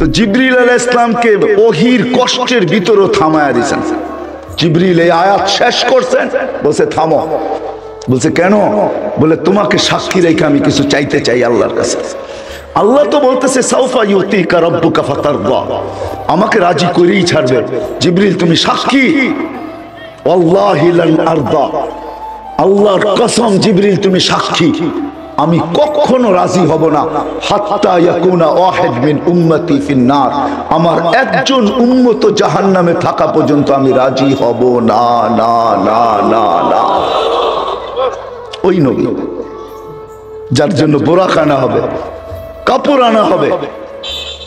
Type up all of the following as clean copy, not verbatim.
তো জিবরিল আলাইহিস সালামকে ওহির কষ্টের ভিতরে থামায়া দিয়েছেন। জিবরিল এই আয়াত শেষ করছেন, বলছে থামো। বলছে কেন? বলে তোমাকে সাক্ষী রেখে আমি কিছু চাইতে চাই আল্লাহর কাছে। আল্লাহ তো বলতেছে সাউফা ইউতিকা রাব্বুকা ফাতারদা, আমাকে রাজি করেই ছাড়বে। জিবরিল তুমি সাক্ষী, ওয়াল্লাহি লান আরদা, আল্লাহর কসম জিবরিল তুমি সাক্ষী, আমি কখনো রাজি হব না হাত্তা ইয়াকুনা ওয়াহিদ মিন উম্মতি ফিন নার, আমার একজন উম্মত জাহান্নামে থাকা পর্যন্ত আমি রাজি হব না না না না না। ওই নবী যার জন্য বোরাক আনা হবে, কাপড় আনা হবে,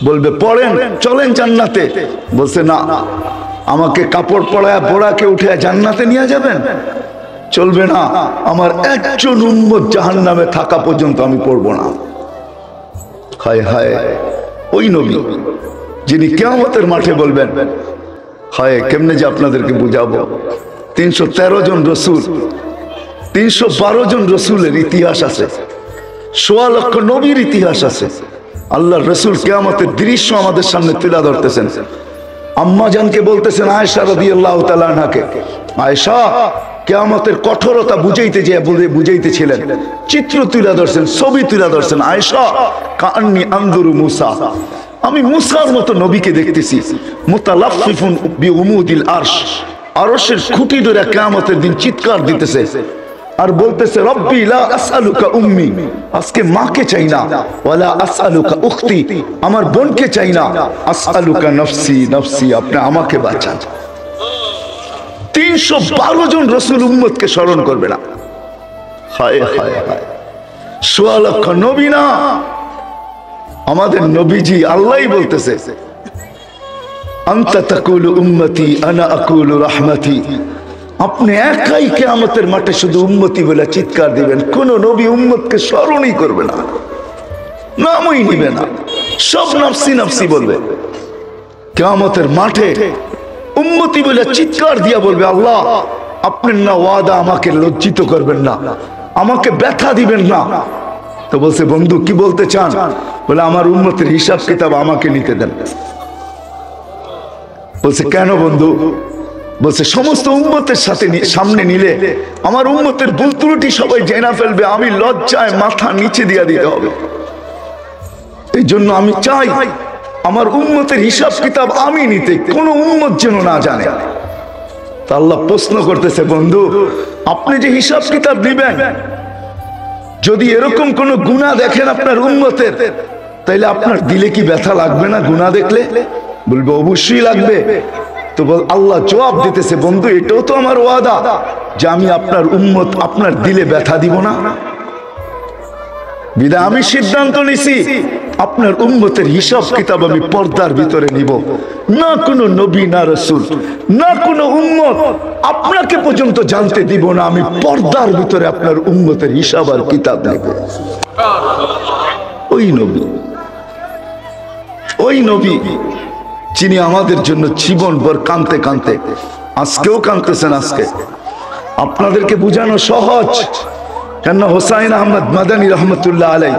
বলবে পড়েন চলেন জান্নাতে, বলছে না, আমাকে কাপড় পরায়া বোরাকে উঠে জান্নাতে নিয়ে যাবেন, চলবে না, আমার একজন উম্মত জাহান্নামে থাকা পর্যন্ত আমি পড়বো না। হায় হায়, ওই নবী যিনি কিয়ামতের মাঠে বলবেন, হায় কেমনে যে আপনাদেরকে বুঝাবো, 313 জন রসুল, 312 জন রসুলের ইতিহাস আছে, 1.25 লক্ষ নবীর ইতিহাস আছে। আল্লাহর রসুল কিয়ামতের দৃশ্য আমাদের সামনে তুলে ধরতেছেন। আম্মা জানকে বলতেছেন আয়েশা রাদিয়াল্লাহু তাআলা আনহাকে, আয়েশা কিয়ামতের কঠোরতা বুঝাইতেছিলেন, চিত্র তুলে ধরছেন, ছবি তুলে ধরছেন। আয়েশা কান্নি আনজুরু মুসা, আমি মুসার মতো নবীকে দেখতেছি, মুতালাফফিফুন বিউমুদিল আরশ, আরশের খুঁটি ধরে কিয়ামতের দিন চিৎকার দিতেছে আর বলতেছে রব্বি লা আসআলুকা উম্মি, আজকে মাকে চাই না, ওয়ালা আসআলুকা উখতি, আমার বোনকে চাই না, আসআলুকা নফসি নফসি, আপনি আমাকে বাঁচান। 312 জন রসুল উম্মতকে স্মরণ করবে না। হায় হায় হায়, 1.25 লক্ষ নবী না, আমাদের নবীজি আল্লাহই বলতেছে আনতা তাকুলু উম্মতি আনা আকুলু রাহমাতি, আপনি একাই কিয়ামতের মাঠে শুধু উম্মতি বলে চিৎকার দিবেন, কোন নবী উম্মতকে স্মরণই করবে না, নামই নিবে না, সব নফসি নফসি বলবে। কিয়ামতের মাঠে উম্মতি বলে চিৎকার দিয়া বলবে, আল্লাহ আপনার না ওয়াদা, আমাকে লজ্জিত করবেন না, আমাকে ব্যথা দিবেন না। তো বলছে বন্ধু কি বলতে চান? বলে আমার উম্মতের হিসাব কিতাব আমাকে নিতে দেন। বলছে কেন বন্ধু? বলছে সমস্ত উম্মতের সাথে সামনে নিলে আমার উম্মতের ভুল ত্রুটি সবাই জেনা ফেলবে, আমি লজ্জায় মাথা নিচে দিয়া দিতে হবে, এই জন্য আমি চাই আমার উম্মতের হিসাব কিতাব আমি নিতে, কোন উম্মত যেন না জানে। তা আল্লাহ প্রশ্ন করতেছে বন্ধু আপনি যে হিসাব কিতাব দিবেন, যদি এরকম কোন গুনাহ দেখেন আপনার উম্মতের, তাইলে আপনার দিলে কি ব্যথা লাগবে না? গুনাহ দেখলে বলবে অবশ্যই লাগবে। তো আল্লাহ জবাব দিতেছে বন্ধু এটাও তো আমার ওয়াদা যে আমি আপনার উম্মত আপনার দিলে ব্যথা দিব না, বিধায় আমি সিদ্ধান্ত নিছি আপনার উম্মতের হিসাব কিতাব আমি পর্দার ভিতরে নিব না, কোনো নবী না রাসূল না কোনো উম্মত আপনাকে পর্যন্ত জানতে দিব না, আমি পর্দার ভিতরে আপনার উম্মতের হিসাব আর কিতাব নেব। ওই নবী যিনি আমাদের জন্য জীবনভর কাঁদতে কাঁদতে, আজকেও কাঁদতেছেন। আজকে আপনাদেরকে বুঝানো সহজ, কেন হোসাইন আহমদ মাদানী রহমতুল্লাহ আলাইহি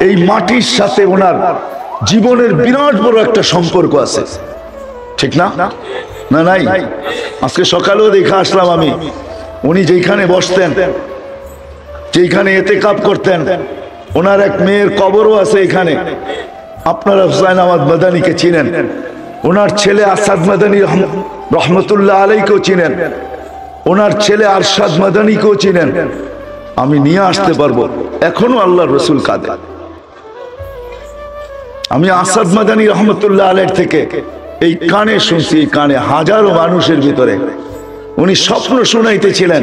এই মাটির সাথে ওনার জীবনের বিরাট বড় একটা সম্পর্ক আছে, ঠিক না? না নাই? আজকে সকালেও দেখে আসলাম আমি, উনি যেখানে বসতেন, যেখানে ইতিকাফ করতেন, ওনার এক মেয়ের কবরও আছে এখানে। আপনারা হুসাইন আহমদ মাদানীকে চিনেন, ওনার ছেলে আসাদ মাদানী রহমতুল্লাহ আলাইহিকেও চিনেন, ওনার ছেলে আরশাদ মাদানীকেও চিনেন। আমি নিয়ে আসতে পারবো, এখনো আল্লাহর রসুল কাঁদে। আমি আসাদ মাদানী রহমতুল্লাহ আলাইহির থেকে এই কানে শুনছি, এই কানে হাজারো মানুষের ভিতরে উনি স্বপ্ন শুনাইতেছিলেন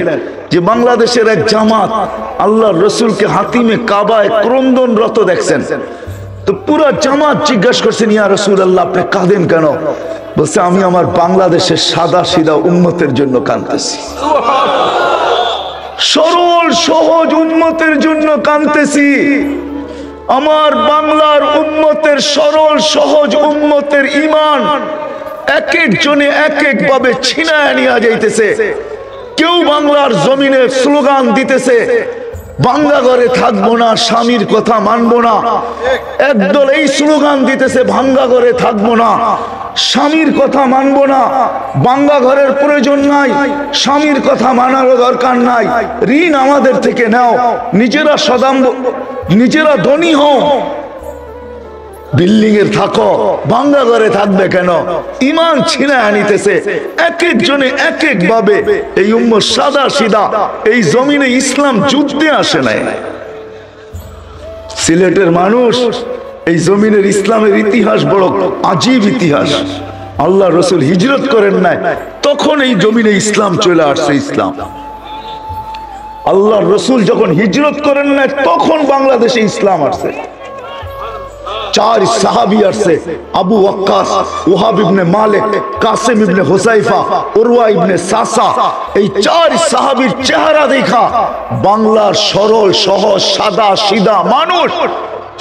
যে বাংলাদেশের এক জামাত আল্লাহর রসুলকে হাতিমে কাবায় ক্রন্দনরত দেখছেন। তো পুরো জামাত জিজ্ঞাসা করছেন ইয়া রাসূলুল্লাহ আপনি কাঁদেন কেন? বলছে আমি আমার বাংলাদেশের সাদা সিধা উম্মতের জন্য কাঁদতেছি, সরল সহজ উম্মতের জন্য কাঁদতেছি। আমার বাংলার উম্মতের সরল সহজ উম্মতের ঈমান এক এক জনে এক এক ভাবে ছিনায় নিয়ে যাইতেছে। কেউ বাংলার জমিনে স্লোগান দিতেছে বাংলা ঘরে থাকবো না, স্বামীর কথা মানবো না। একদল এই স্লোগান দিতেছে ভাঙ্গা ঘরে থাকবো না, স্বামীর কথা মানবো না, বাঙ্গা ঘরের প্রয়োজন নাই, স্বামীর কথা মানারও দরকার নাই, ঋণ আমাদের থেকে নাও, নিজেরা সদাম্ব, নিজেরা ধনী হও, বিল্ডিং এর থাকো, বাঙ্গা ঘরে থাকবে কেন? ইমান ছিনায় আনিতেছে এক একজনে এক এক ভাবে। এই উম্মত সাদা সিধা, এই জমিনে ইসলাম যুদ্ধে আসে নাই। সিলেটের মানুষ, এই জমিনের ইসলামের ইতিহাস বড় আজীব ইতিহাস। আল্লাহ রসুল হিজরত করেন নাই, তখন এই জমিনে ইসলাম চলে আসছে। ইসলাম আল্লাহ রসুল যখন হিজরত করেন নাই, তখন বাংলাদেশে ইসলাম আসছে। 4 সাহাবী আসছে, আবু ওয়াক্কাস, ওহাব ইবনে মালিক, কাসিম ইবনে হুযায়ফা, উরওয়া ইবনে সাসা। এই 4 সাহাবীর চেহারা দেখা বাংলার সরল সহজ সাদা সিধা মানুষ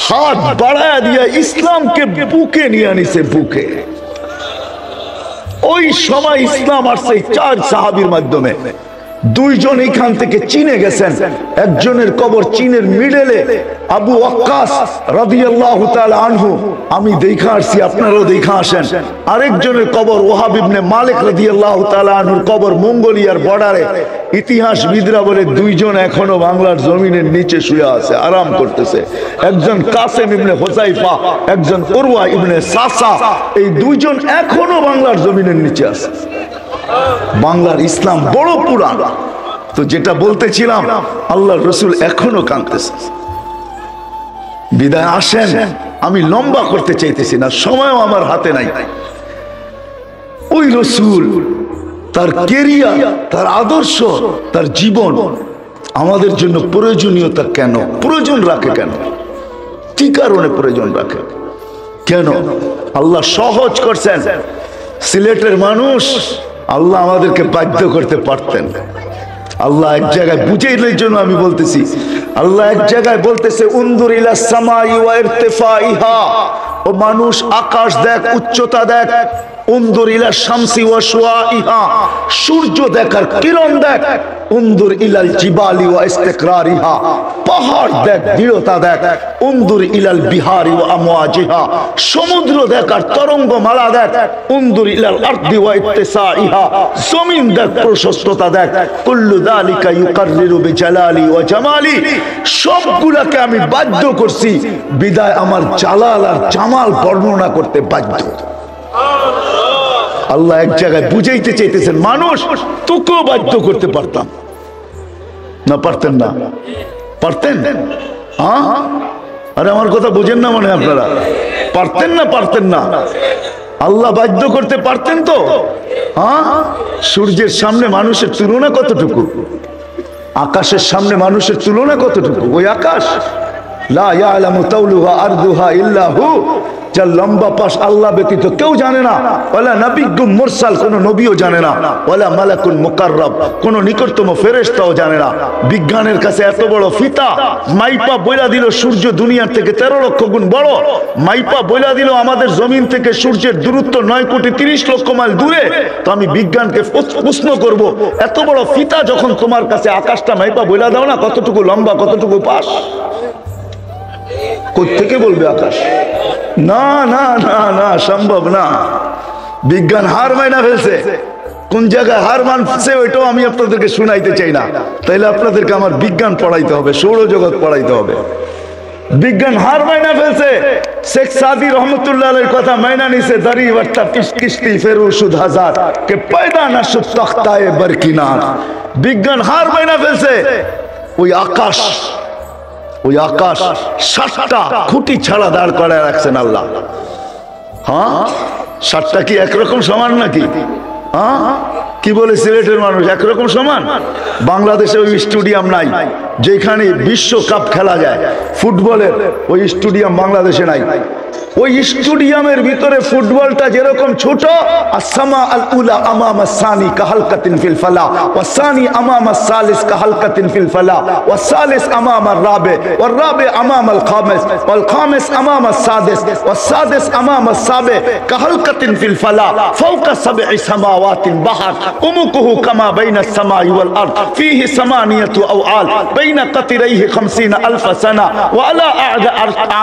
হাত বাড়ায়া দিয়ে ইসলামকে বুকে নিয়ে আনিছে, বুকে। ওই সময় ইসলাম আসছে 4 সাহাবীর মাধ্যমে। 2 জন এখান থেকে চীনে গেছেন, একজনের কবর চীনের মিডলে, আবু ওয়াক্কাস রাদিয়াল্লাহু তাআলা আনহু, আমি দেখা আসছি, আপনারাও দেখা আসেন। আরেকজনের কবর ওহাব ইবনে মালিক রাদিয়াল্লাহু তাআলা আনহুর কবর মঙ্গোলিয়ার বর্ডারে। ইতিহাসবিদরা বলে 2 জন এখনো বাংলার জমিনের নিচে শুয়ে আছে, আরাম করতেছে। একজন কাসিম ইবনে হুযায়ফা, একজন উরওয়া ইবনে সাসা। এই 2 জন এখনো বাংলার জমিনের নিচে আছে। বাংলার ইসলাম বড় পুরাণ। তো যেটা বলতেছিলাম, আল্লাহর রসুল এখনো কাঁদতেছে। বিদায় আসেন, আমি লম্বা করতে চাইতেছি না, সময়ও আমার হাতে নাই। ওই রসুল, তার কেরিয়ার, তার আদর্শ, তার জীবন আমাদের জন্য প্রয়োজনীয়তা কেন, প্রয়োজন রাখে কেন, কি কারণে প্রয়োজন রাখে কেন? আল্লাহ সহজ করছেন। সিলেটের মানুষ, আল্লাহ আমাদেরকে বাধ্য করতে পারতেন। আল্লাহ এক জায়গায় বুঝাইলের জন্য আমি বলতেছি, আল্লাহ এক জায়গায় বলতেছে উনজুর ইলা সামাই ওয়া ইরতিফাইহা, ও মানুষ আকাশ দেখ, উচ্চতা দেখ। উনজুর ইলা শামসি ওয়া শুআইহা, সূর্য দেখার কিরণ দেখ। উনজুর ইলাল জিবালি ওয়া ইস্তিকরারিহা, পাহাড় দেখ, দৃঢ়তা দেখ। উনজুর ইলাল বিহারি ওয়া আমওয়াজিহা, সমুদ্র দেখার তরঙ্গমালা দেখ। উনজুর ইলাল আরদি ওয়া ইত্তিসাইহা, জমিন দেখ, প্রশস্ততা দেখ। কুল্লু যালিকা ইউকাররিরু বিজালালি ওয়া জামালি, সবগুলাকে আমি বাধ্য করছি, বিদায় আমার জালাল আর জামাল বর্ণনা করতে বাধ্য। আল্লাহ এক জায়গায় বুঝাইতে চাইতেছেন, মানুষ তোকেও বাধ্য করতে পারতাম না, পারতেন না? পারতেন? হ্যাঁ, আরে আমার কথা বুঝেন না মনে আপনারা? পারতেন না? পারতেন না? আল্লাহ বাধ্য করতে পারতেন তো? হ্যাঁ, সূর্যের সামনে মানুষের তুলনা কতটুকু? আকাশের সামনে মানুষের তুলনা কতটুকু? ওই আকাশ, লা ইয়ালামু তাওলুহা আরদুহা ইল্লা হু, যার লম্বা পাশ আল্লাহ ব্যতীত কেউ জানে না। ওয়ালা নাবিয়্যুম মুরসাল, কোন নবীও জানে না। ওয়ালা মালাকুন মুকাররাব, কোন নিকটতম ফেরেশতাও জানে না। বিজ্ঞানের কাছে এত বড় ফিতা, মাইপা বইলা দিল সূর্য দুনিয়ার থেকে 13 লক্ষ গুণ বড়। মাইপা বইলা দিল আমাদের জমিন থেকে সূর্যের দূরত্ব 9 কোটি 30 লক্ষ মাইল দূরে। তো আমি বিজ্ঞানকে প্রশ্ন করব, এত বড় ফিতা যখন তোমার কাছে, আকাশটা মাইপা বইলা দাও না কতটুকু লম্বা, কতটুকু পাশ? কোত্থেকে বলবে আকাশ? না না না না, সম্ভব না। বিজ্ঞান হার মাইনা ফেলছে। কোন জায়গায় হার মানছে ওইটাও আমি আপনাদেরকে শুনাইতে চাই না। তাইলে আপনাদেরকে আমার বিজ্ঞান পড়াইতে হবে, সৌরজগৎ পড়াইতে হবে। বিজ্ঞান হার মাইনা ফেলছে। শেখ সাদি রহমতুল্লাহ আলাইহির কথা মাইনা নিছে, দাড়ি ওয়ার্তা কিস্তি ফেরু সুদ হাজার কে পয়দা না সুদ তখতায়ে বরকিনার। বিজ্ঞান হার মাইনা ফেলছে। ওই আকাশ, ওই আকাশ 7টা খুঁটি ছাড়া দাঁড় করায় রাখছেন আল্লাহ। হ্যাঁ, 7টা কি একরকম সমান নাকি? হ্যাঁ, কি বলে সিলেটের মানুষ একরকম সমান? বাংলাদেশে ওই স্টেডিয়াম নাই যেখানে বিশ্বকাপ খেলা যায় ফুটবলের, ওই স্টেডিয়াম বাংলাদেশে নাই। ওই স্টেডিয়ামের ভিতরে ফুটবলটা যেরকম ছোট, আসসামা আল উলা আমামা সানি কাহালকাতিন ফিল ফালা ওয়া সানি আমামা সালিস কাহালকাতিন ফিল ফালা ওয়া সালিস আমামা রাবে ওয়া রাবে আমামা আল খামিস ওয়াল খামিস আমামা সাদিস ওয়া সাদিস আমামা সাবে কাহালকাতিন ফিল ফালা ফাওকা সাবঈ সামাওয়াতিন বাহার উমুকুহু কামা বাইনা আস সামাই ওয়াল আরদ ফীহি সামানিয়াতু আওআল বাইনা কাতিরাইহি 50 আলফ সানা ওয়া আলা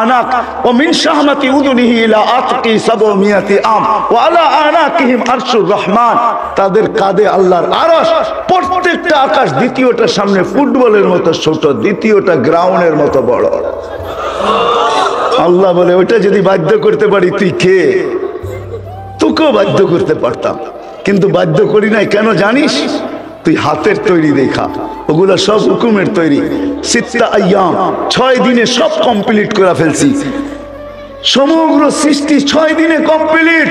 আ'নাক ওয়া মিন শাহমাতি উযুনিহি ইলা আতকি 700 আম ওয়া আলা আ'নাকিহিম আরশুর রহমান। তাদের কাঁধে আল্লাহর আরশ। প্রত্যেকটা আকাশ দ্বিতীয়টার সামনে ফুটবলের মতো ছোট, দ্বিতীয়টা গ্রাউন্ডের মতো বড়। আল্লাহ বলে ওটা যদি বাধ্য করতে পারি তুই কে? তোকেও বাধ্য করতে পারতাম, কিন্তু বাধ্য করি নাই। কেন জানিস? তুই হাতের তৈরি দেখা, ওগুলো সব হুকুমের তৈরি। সিত্তা আইয়াম, 6 দিনে সব কমপ্লিট করে ফেলছি। সমগ্র সৃষ্টি 6 দিনে কমপ্লিট।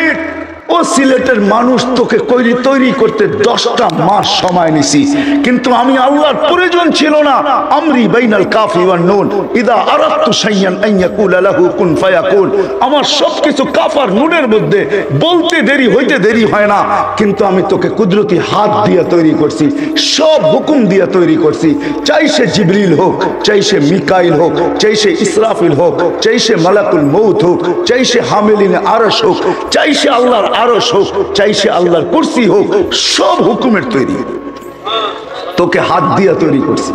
ও সিলেটের মানুষ তোকে তৈরি করতে 10টা মাস সময় নিছি, কিন্তু আমি আল্লাহর প্রয়োজন ছিল না। আমরি বাইনাল কাফি ওয়ান নুন ইদা আরাদতু শাইয়ান আন ইয়াকুলা লাহু কুন ফায়াকুন। আমার সবকিছু কাফ আর নুনের মধ্যে, বলতে দেরি হইতে দেরি হয় না, কিন্তু আমি তোকে কুদরতি হাত দিয়ে তৈরি করছি, সব হুকুম দিয়ে তৈরি করছি। চাই সে জিবরিল হোক, চাই সে মিকাইল হোক, চাই সে ইসরাফিল হোক, চাই সে মালাকুল মউত হোক, চাই সে হামিলিনে আরশ হোক, চাই সে আল্লাহর আরশ হোক, চাই সে আল্লাহর কুরসি হোক, সব হুকুমের তৈরি। তোকে হাত দিয়া তৈরি করছি,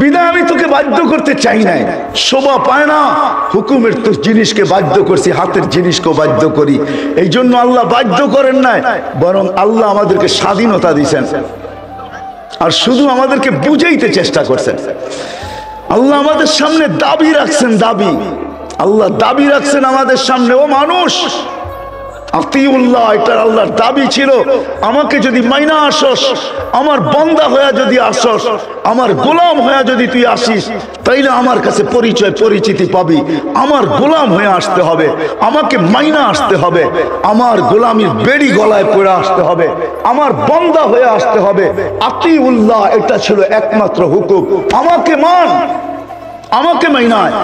বিদায় আমি তোকে বাধ্য করতে চাই নাই। শোভা পায় না হুকুমের তো জিনিসকে বাধ্য করছি, হাতের জিনিসকেও বাধ্য করি। এই জন্য আল্লাহ বাধ্য করেন নাই, বরং আল্লাহ আমাদেরকে স্বাধীনতা দিয়েছেন, আর শুধু আমাদেরকে বুঝাইতে চেষ্টা করছেন। আল্লাহ আমাদের সামনে দাবি রাখছেন, দাবি আল্লাহ দাবি রাখছেন আমাদের সামনে। ও মানুষ, আতিউল্লাহ, এটা আল্লাহর দাবি ছিল। আমাকে যদি মাইনা আসস, আমার বান্দা হয়ে যদি আসস, আমার গোলাম হয়ে যদি তুই আসিস, তাইলে আমার কাছে পরিচয় পরিচিতি পাবি। আমার গোলাম হয়ে আসতে হবে, আমাকে মাইনা আসতে হবে, আমার গোলামির বেড়ি গলায় পড়ে আসতে হবে, আমার বান্দা হয়ে আসতে হবে। আতিউল্লাহ, এটা ছিল একমাত্র হুকুম। আমাকে মান, আমাকে মাইনায়,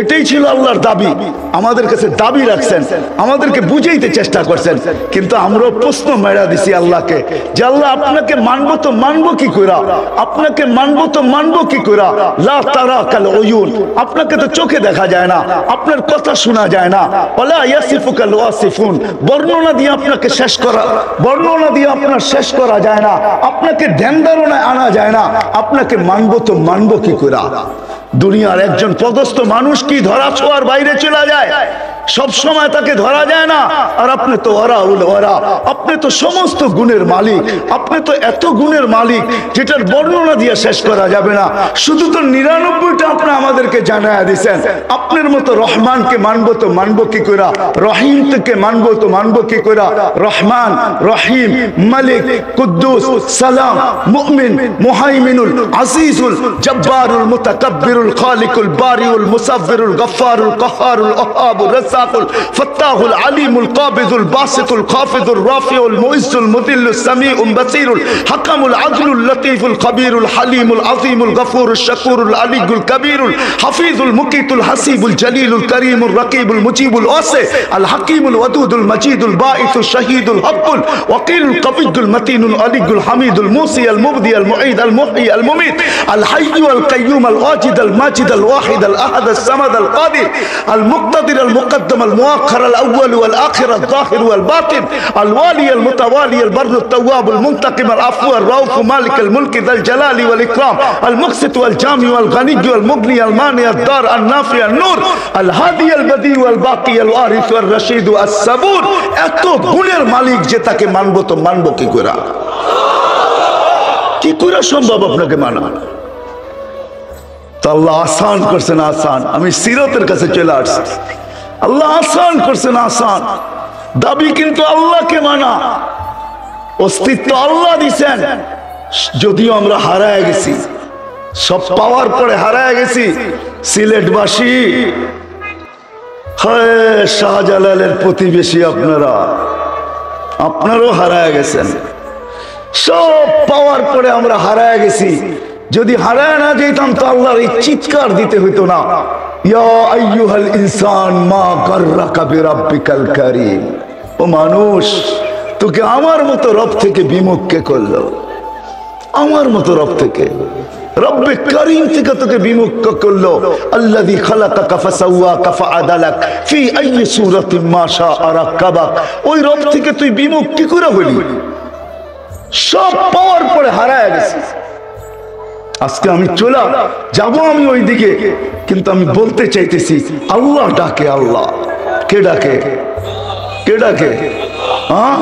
এটাই ছিল আল্লাহর দাবি। আমাদের কাছে দাবি রাখছেন, আমাদেরকে বুঝাইতে চেষ্টা করছেন, কিন্তু আমরা প্রশ্ন মেরা দিছি আল্লাহকে যে আল্লাহ আপনাকে মানবো তো মানবো কি কইরা, আপনাকে মানবো তো মানবো কি কইরা। লা তারা কাল উয়ুন, আপনাকে তো চোখে দেখা যায় না, আপনার কথা শোনা যায় না। ওয়ালা ইয়াসিফুকা ওয়াসিফুন, বর্ণনা দিয়ে আপনাকে শেষ করা, বর্ণনা দিয়ে আপনার শেষ করা যায় না, আপনাকে ধ্যান ধারণায় আনা যায় না। আপনাকে মানবো তো মানবো কি কইরা। দুনিয়ার একজন পদস্থ মানুষ কি ধরা ছোঁয়ার বাইরে চলে যায়? সব সময় তাকে ধরা যায় না। আর আপনি তো ওরা, আপনি তো সমস্ত গুণের মালিক, আপনি তো এত গুণের মালিক যেটার বর্ণনা দিয়ে শেষ করা যাবে না। শুধু তো 99টা আপনি আমাদেরকে জানায়া দিয়েছেন। আপনার মতো রহমানকে মানবো তো মানবো কি কইরা, রহিম থেকে মানবো তো মানবো কি কইরা। রহমান, রহিম, মালিক, কুদ্দুস, সালাম, মুমিন, মুহাইমিনুল, আজিজুল, জব্বারুল, মুতাকাব্বিরুল, খালিকুল, বারিউল, মুসাফিরুল, গফফারুল, কহারুল, ওহাবুল, রাজ্জাকুল, ফাত্তাহুল, আলিমুল, কাবিদুল, বাসিতুল, খাফিদুল, রাফিউল, মুইজ্জুল, মুদিল্লুস, সামিউল, বাসীরুল, হাকামুল, আদলুল, লতীফুল, খবীরুল, হালিমুল, আযীমুল, গফুরুল, শাকুরুল, আলিয়ুল, কবীরুল, হাফিজুল, মুকিতুল, হাসিবুল, জলিলুল, করিমুল, রকিবুল, মুজিবুল, ওয়াসি, আল হাকিমুল, ওয়াদুদুল, মজিদুল, বাঈসুল, শহীদুল, হকুল, ওয়াকিলুল, কবিদুল, মতিনুল, আলিয়ুল, হামিদুল, মুসি, আল মুবদি, আল মুঈদ, আল মুহয়ি, আল মুমীত, আল হাইয়্যু, আল কাইয়্যুম, আল ওয়াজিদ, আল মাজিদ, আল ওয়াহিদ, আল আহাদ, আল সামাদ, আল কাদির, আল মুক্তাদির, আল মুকদ্দম, আল মুআখ্খার, আল আউয়াল ওয়াল আখির, আল যাহির ওয়াল বাতিন, আল ওয়ালি, আল মুতাওয়ালি, আল বাররু, আল তাওয়াব, আল মুনতাকিম, আল আফু, আল রাউফ, মালিক আল মুলক, যাল জালালি ওয়াল ইকরাম, আল মুকসিত ওয়াল জামি ওয়াল গনি ওয়াল মুগনি, আল মানি, আল দার, আল নাফি, আল নূর, আল হাদি, আল বদি ওয়াল বাকি, আল ওয়ারিস, আল রশিদ, আস সাবুর। এত গুণের মালিক যে তাকে মানবো তো মানবো কি কইরা? কি কইরা সম্ভব আপনাকে মানা? তো আল্লাহ আসান করছেন, আসান। আমি সিরাতের কাছে চলে আসছি, আল্লাহ আসান করছেন, আসান। দাবি কিন্তু আল্লাহকে মানা, অস্তিত্ব আল্লাহ দিছেন। যদিও আমরা হারায় গেছি, সব পাওয়ার পরে হারায় গেছি। সিলেটবাসী, হায় শাহজালালের প্রতিবেশী আপনারা, আপনারও হারায় গেছেন। সব পাওয়ার পরে আমরা হারায় গেছি। যদি হারায় না যেতাম তো আল্লাহর এই চিৎকার দিতে হইতো না, ইয়া আইয়ুহাল ইনসান মা গাররাকা বিরাব্বিকাল কারীম। ও মানুষ, তোকে আমার মতো রব থেকে বিমুখ কে করলো? আমার মতো রব থেকে, রব্বে কারীম থেকে তোকে বিমুখ করলো। আল্লাযী খালাকাকা ফাসাওয়াকা ফাআদালাক ফি আইয়ি সূরাতিন মা শাআ রাক্কাবাক। ওই রব থেকে তুই বিমুখ কি করে হলি? সব পাওয়ার পরে হারায় গেছিস। আজকে আমি চলে যাব আমি ওই দিকে, কিন্তু আমি বলতে চাইতেছি আল্লাহ ডাকে। আল্লাহ কে ডাকে? কে ডাকে? হ্যাঁ,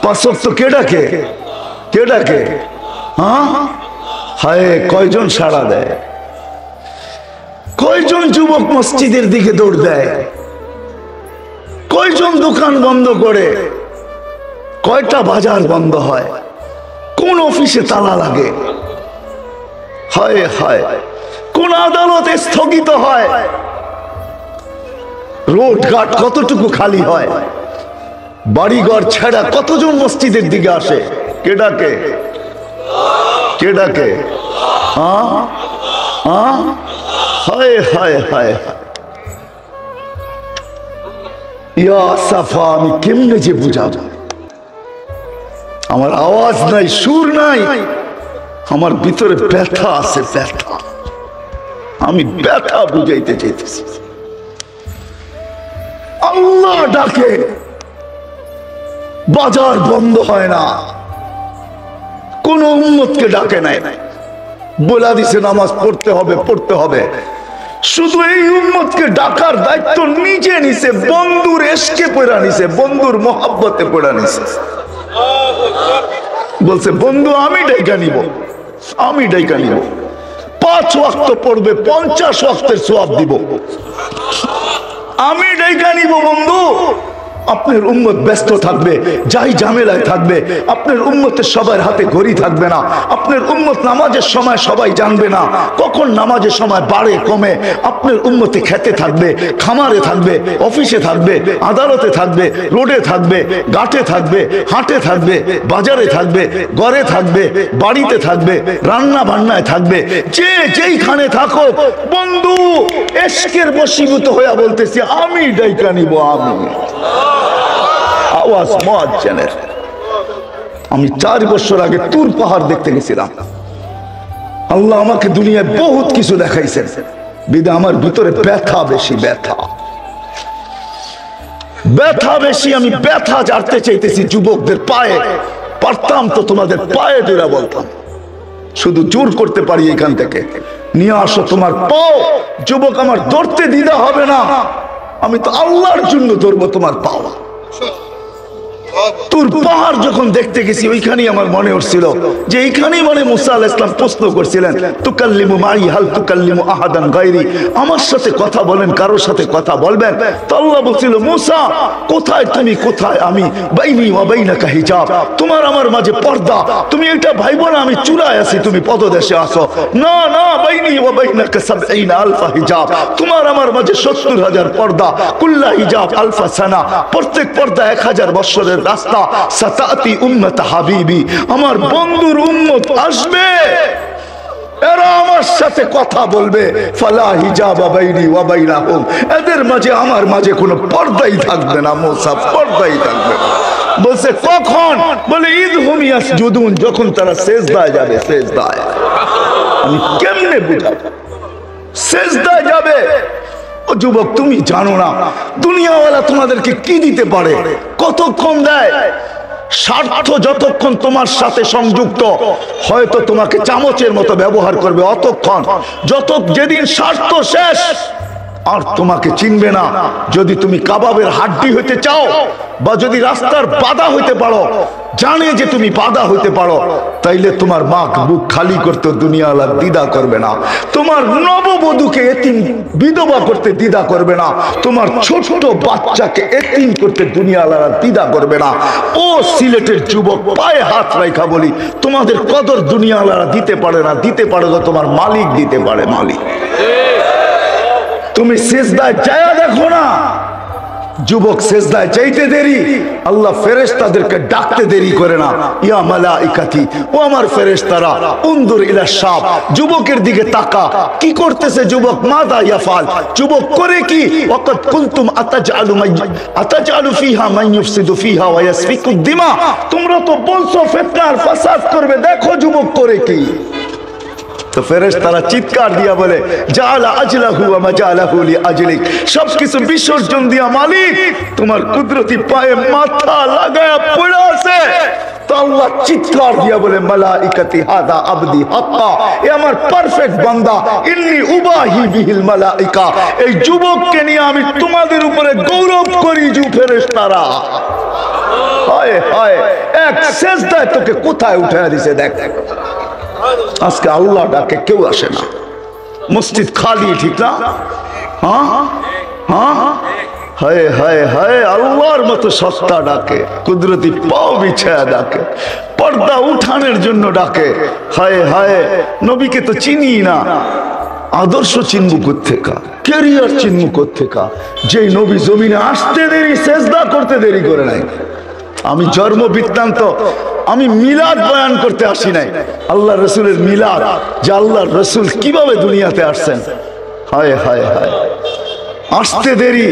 পাঁচ ওয়াক্ত কে ডাকে? কে ডাকে? হ্যাঁ, হায় কয়জন সাড়া দেয়? কয়জন যুবক মসজিদের দিকে দৌড় দেয়? কয়জন দোকান বন্ধ করে? কয়টা বাজার বন্ধ হয়? কোন অফিসে তালা লাগে? হায় হায়, কোন আদালত স্থগিত হয়? রোড ঘাট কতটুকু খালি হয়? বাড়িঘর ছেড়া কতজন মসজিদের দিকে আসে? কে ডাকে? কে ডাকে? হায় হায় হায়, ইয়া সাফা, আমি কেমনে যে বুঝাবো? আমার আওয়াজ নাই, সুর নাই, আমার ভিতরে ব্যথা আছে, ব্যথা। আমি ব্যথা বুঝাইতে চাইতেছি। আল্লাহ ডাকে, বাজার বন্ধ হয় না, কোন উম্মতকে ডাকে নাই, বলে দিছে নামাজ পড়তে হবে, পড়তে হবে। শুধু এই উম্মতকে ডাকার দায়িত্ব নিজে নিছে, বন্ধুর এশকে পড়া নিছে, বন্ধুর মহাব্বতে পড়া নিছে। বলছে বন্ধু আমি ডাইকা নিব, আমি ডাইকা নিব, 5 ওয়াক্ত পড়বে, 50 ওয়াক্তের সওয়াব দিব, আমি ডাইকা নিব বন্ধু। আপনার উম্মত ব্যস্ত থাকবে, যাই ঝামেলায় থাকবে, আপনার উম্মতের সবার হাতে ঘড়ি থাকবে না, আপনার উম্মত নামাজের সময় সবাই জানবে না কখন নামাজের সময় বাড়ে কমে। আপনার উম্মতে খেতে থাকবে, খামারে থাকবে, অফিসে থাকবে, আদালতে থাকবে, রোডে থাকবে, ঘাটে থাকবে, হাটে থাকবে, বাজারে থাকবে, ঘরে থাকবে, বাড়িতে থাকবে, রান্না বান্নায় থাকবে, যে যেইখানে থাকো বন্ধু এশকের বশীভূত হইয়া বলতেছি আমি ডাইকা নিব, আমি। আওয়াজ মুয়াজ্জিনের। আমি 4 বছর আগে তুর পাহাড় দেখতে গেছিলাম। আল্লাহ আমাকে দুনিয়ায় বহুত কিছু দেখাইছেন, বিদা আমার ভিতরে ব্যথা বেশি, ব্যথা ব্যথা বেশি। আমি ব্যথা জানতে চাইতেছি যুবকদের পায়ে। পারতাম তো তোমাদের পায়ে ধরে বলতাম, শুধু জোর করতে পারি এখান থেকে নিয়ে আসো তোমার পাও। যুবক আমার ধরতে দ্বিধা হবে না, আমি তো আল্লাহর জন্য ধরবো তোমার পাওয়া। তুর পাহাড় যখন দেখতে গেছি ওইখানেই আমার মনে হচ্ছিল যে এইখানেই মানে মুসা আলাইহিস সালাম প্রশ্ন করছিলেন তুকাল্লিমু মাই হাল তুকাল্লিমু আহাদান গায়রি, আমার সাথে কথা বলেন, কারোর সাথে কথা বলবেন? তো আল্লাহ বলছিল মুসা কোথায় তুমি, কোথায় আমি, বাইনি ওয়া বাইনাকা হিজাব, তোমার আমার মাঝে পর্দা, তুমি এটা ভাইবো না আমি চূড়ায় আছি, তুমি পদদেশে আসো। না না, বাইনি ওয়া বাইনাকা ৭০ আলফা হিজাব, তোমার আমার মাঝে ৭০,০০০ পর্দা, কুল্লা হিজাব আলফা সানা, প্রত্যেক পর্দা ১,০০০ বছরের রাস্তা। সাতাতি উম্মত হাবিবি, আমার বন্ধুর উম্মত আসবে, এরা আমার সাথে কথা বলবে। ফালা হিজাবা বাইনি ওয়া বাইনাহুম, এদের মাঝে আমার মাঝে কোনো পর্দাই থাকবে না, মুসা পর্দাই থাকবে না। বলছে কখন? বলে ইদহুম ইয়াসজুদুন, যখন তারা সিজদায় যাবে, সিজদায়। আমি কেমনে বুঝাবো? সিজদায় যাবে। ও যুবক তুমি জানো না দুনিয়াওয়ালা তোমাদেরকে কি দিতে পারে, কতক্ষণ দেয়। স্বার্থ যতক্ষণ তোমার সাথে সংযুক্ত, হয়তো তোমাকে চামচের মতো ব্যবহার করবে অতক্ষণ, যেদিন স্বার্থ শেষ আর তোমাকে চিনবে না। যদি তুমি কাবাবের হাড্ডি হইতে চাও বা যদি রাস্তার বাধা হইতে পারো, জানে যে তুমি বাধা হইতে পারো, তাইলে তোমার মা বুক খালি করতে দুনিয়াওয়ালা দ্বিধা করবে না, তোমার নববধূকে এতিম বিধবা করতে দ্বিধা করবে না, তোমার ছোট বাচ্চাকে এতিম করতে দুনিয়াওয়ালা দ্বিধা করবে না। ও সিলেটের যুবক, পায়ে হাত রাখা বলি, তোমাদের কদর দুনিয়াওয়ালা দিতে পারে না, দিতে পারে তো তোমার মালিক দিতে পারে, মালিক। তুমি সিজদায় যায় দেখো না, যুবক সিজদায় যাইতে দেরি, আল্লাহ ফেরেশতাদেরকে ডাকতে দেরি করে না। ইয়া মালাইকাতি, ও আমার ফেরেশতারা, উনদুর ইলা শাব, যুবকের দিকে তাকা, কি করতেছে যুবক? মাযা ইয়াফাল, যুবক করে কি? ওয়াকাদ কুনতুম আতাজআলু ফিহা মান ইউফসিদু ফিহা ওয়া ইয়াসফিকুদ দিমা, তোমরা তো বলছো ফিতনা আর ফাসাদ করবে, দেখো যুবক করে কি। তো ফেরেশতারা চিৎকার দিয়া বলে জাআলা আজলাহু ওয়া মাজালাহু লিআজলিক, সবকিছু বিসর্জন দিয়া মালিক তোমার কুদরতি পায়ে মাথা লাগায়া পড়ে আছে। তো আল্লাহ চিৎকার দিয়া বলে মালাইকাতি হাদা আবদি হাক্কা, এ আমার পারফেক্ট বান্দা, ইন্নী উবাহি বিহিল মালাইকা, এই যুবককে নিয়ে আমি তোমাদের উপরে গৌরব করি যু ফেরেশতারা। হায় হায়, এক সেজদায় তোকে কোথায় উঠায় দিছে দেখ। আজকে আল্লাহ ডাকে কেউ আসে না, মসজিদ খালি, ঠিক না? হ্যাঁ হ্যাঁ, হায় হায় হায়, আল্লাহর মতো সস্তা ডাকে, কুদরতি পাও বিছায়া ডাকে, পর্দা উঠানোর জন্য ডাকে। হায় হায়, নবীকে তো চিনি না, আদর্শ চিনব কোত্থেকা, ক্যারিয়ার চিনব কোত্থেকা, যেই নবী জমিনে আসতে দেরি, সেজদা করতে দেরি করে নাই। আমি জন্ম বৃত্তান্ত, আমি মিলাদ বয়ান করতে আসি নাই, আল্লাহ রসুলের মিলাদ, যে আল্লাহ রসুল কিভাবে দুনিয়াতে আসছেন। হায় হায় হায়, আসতে দেরি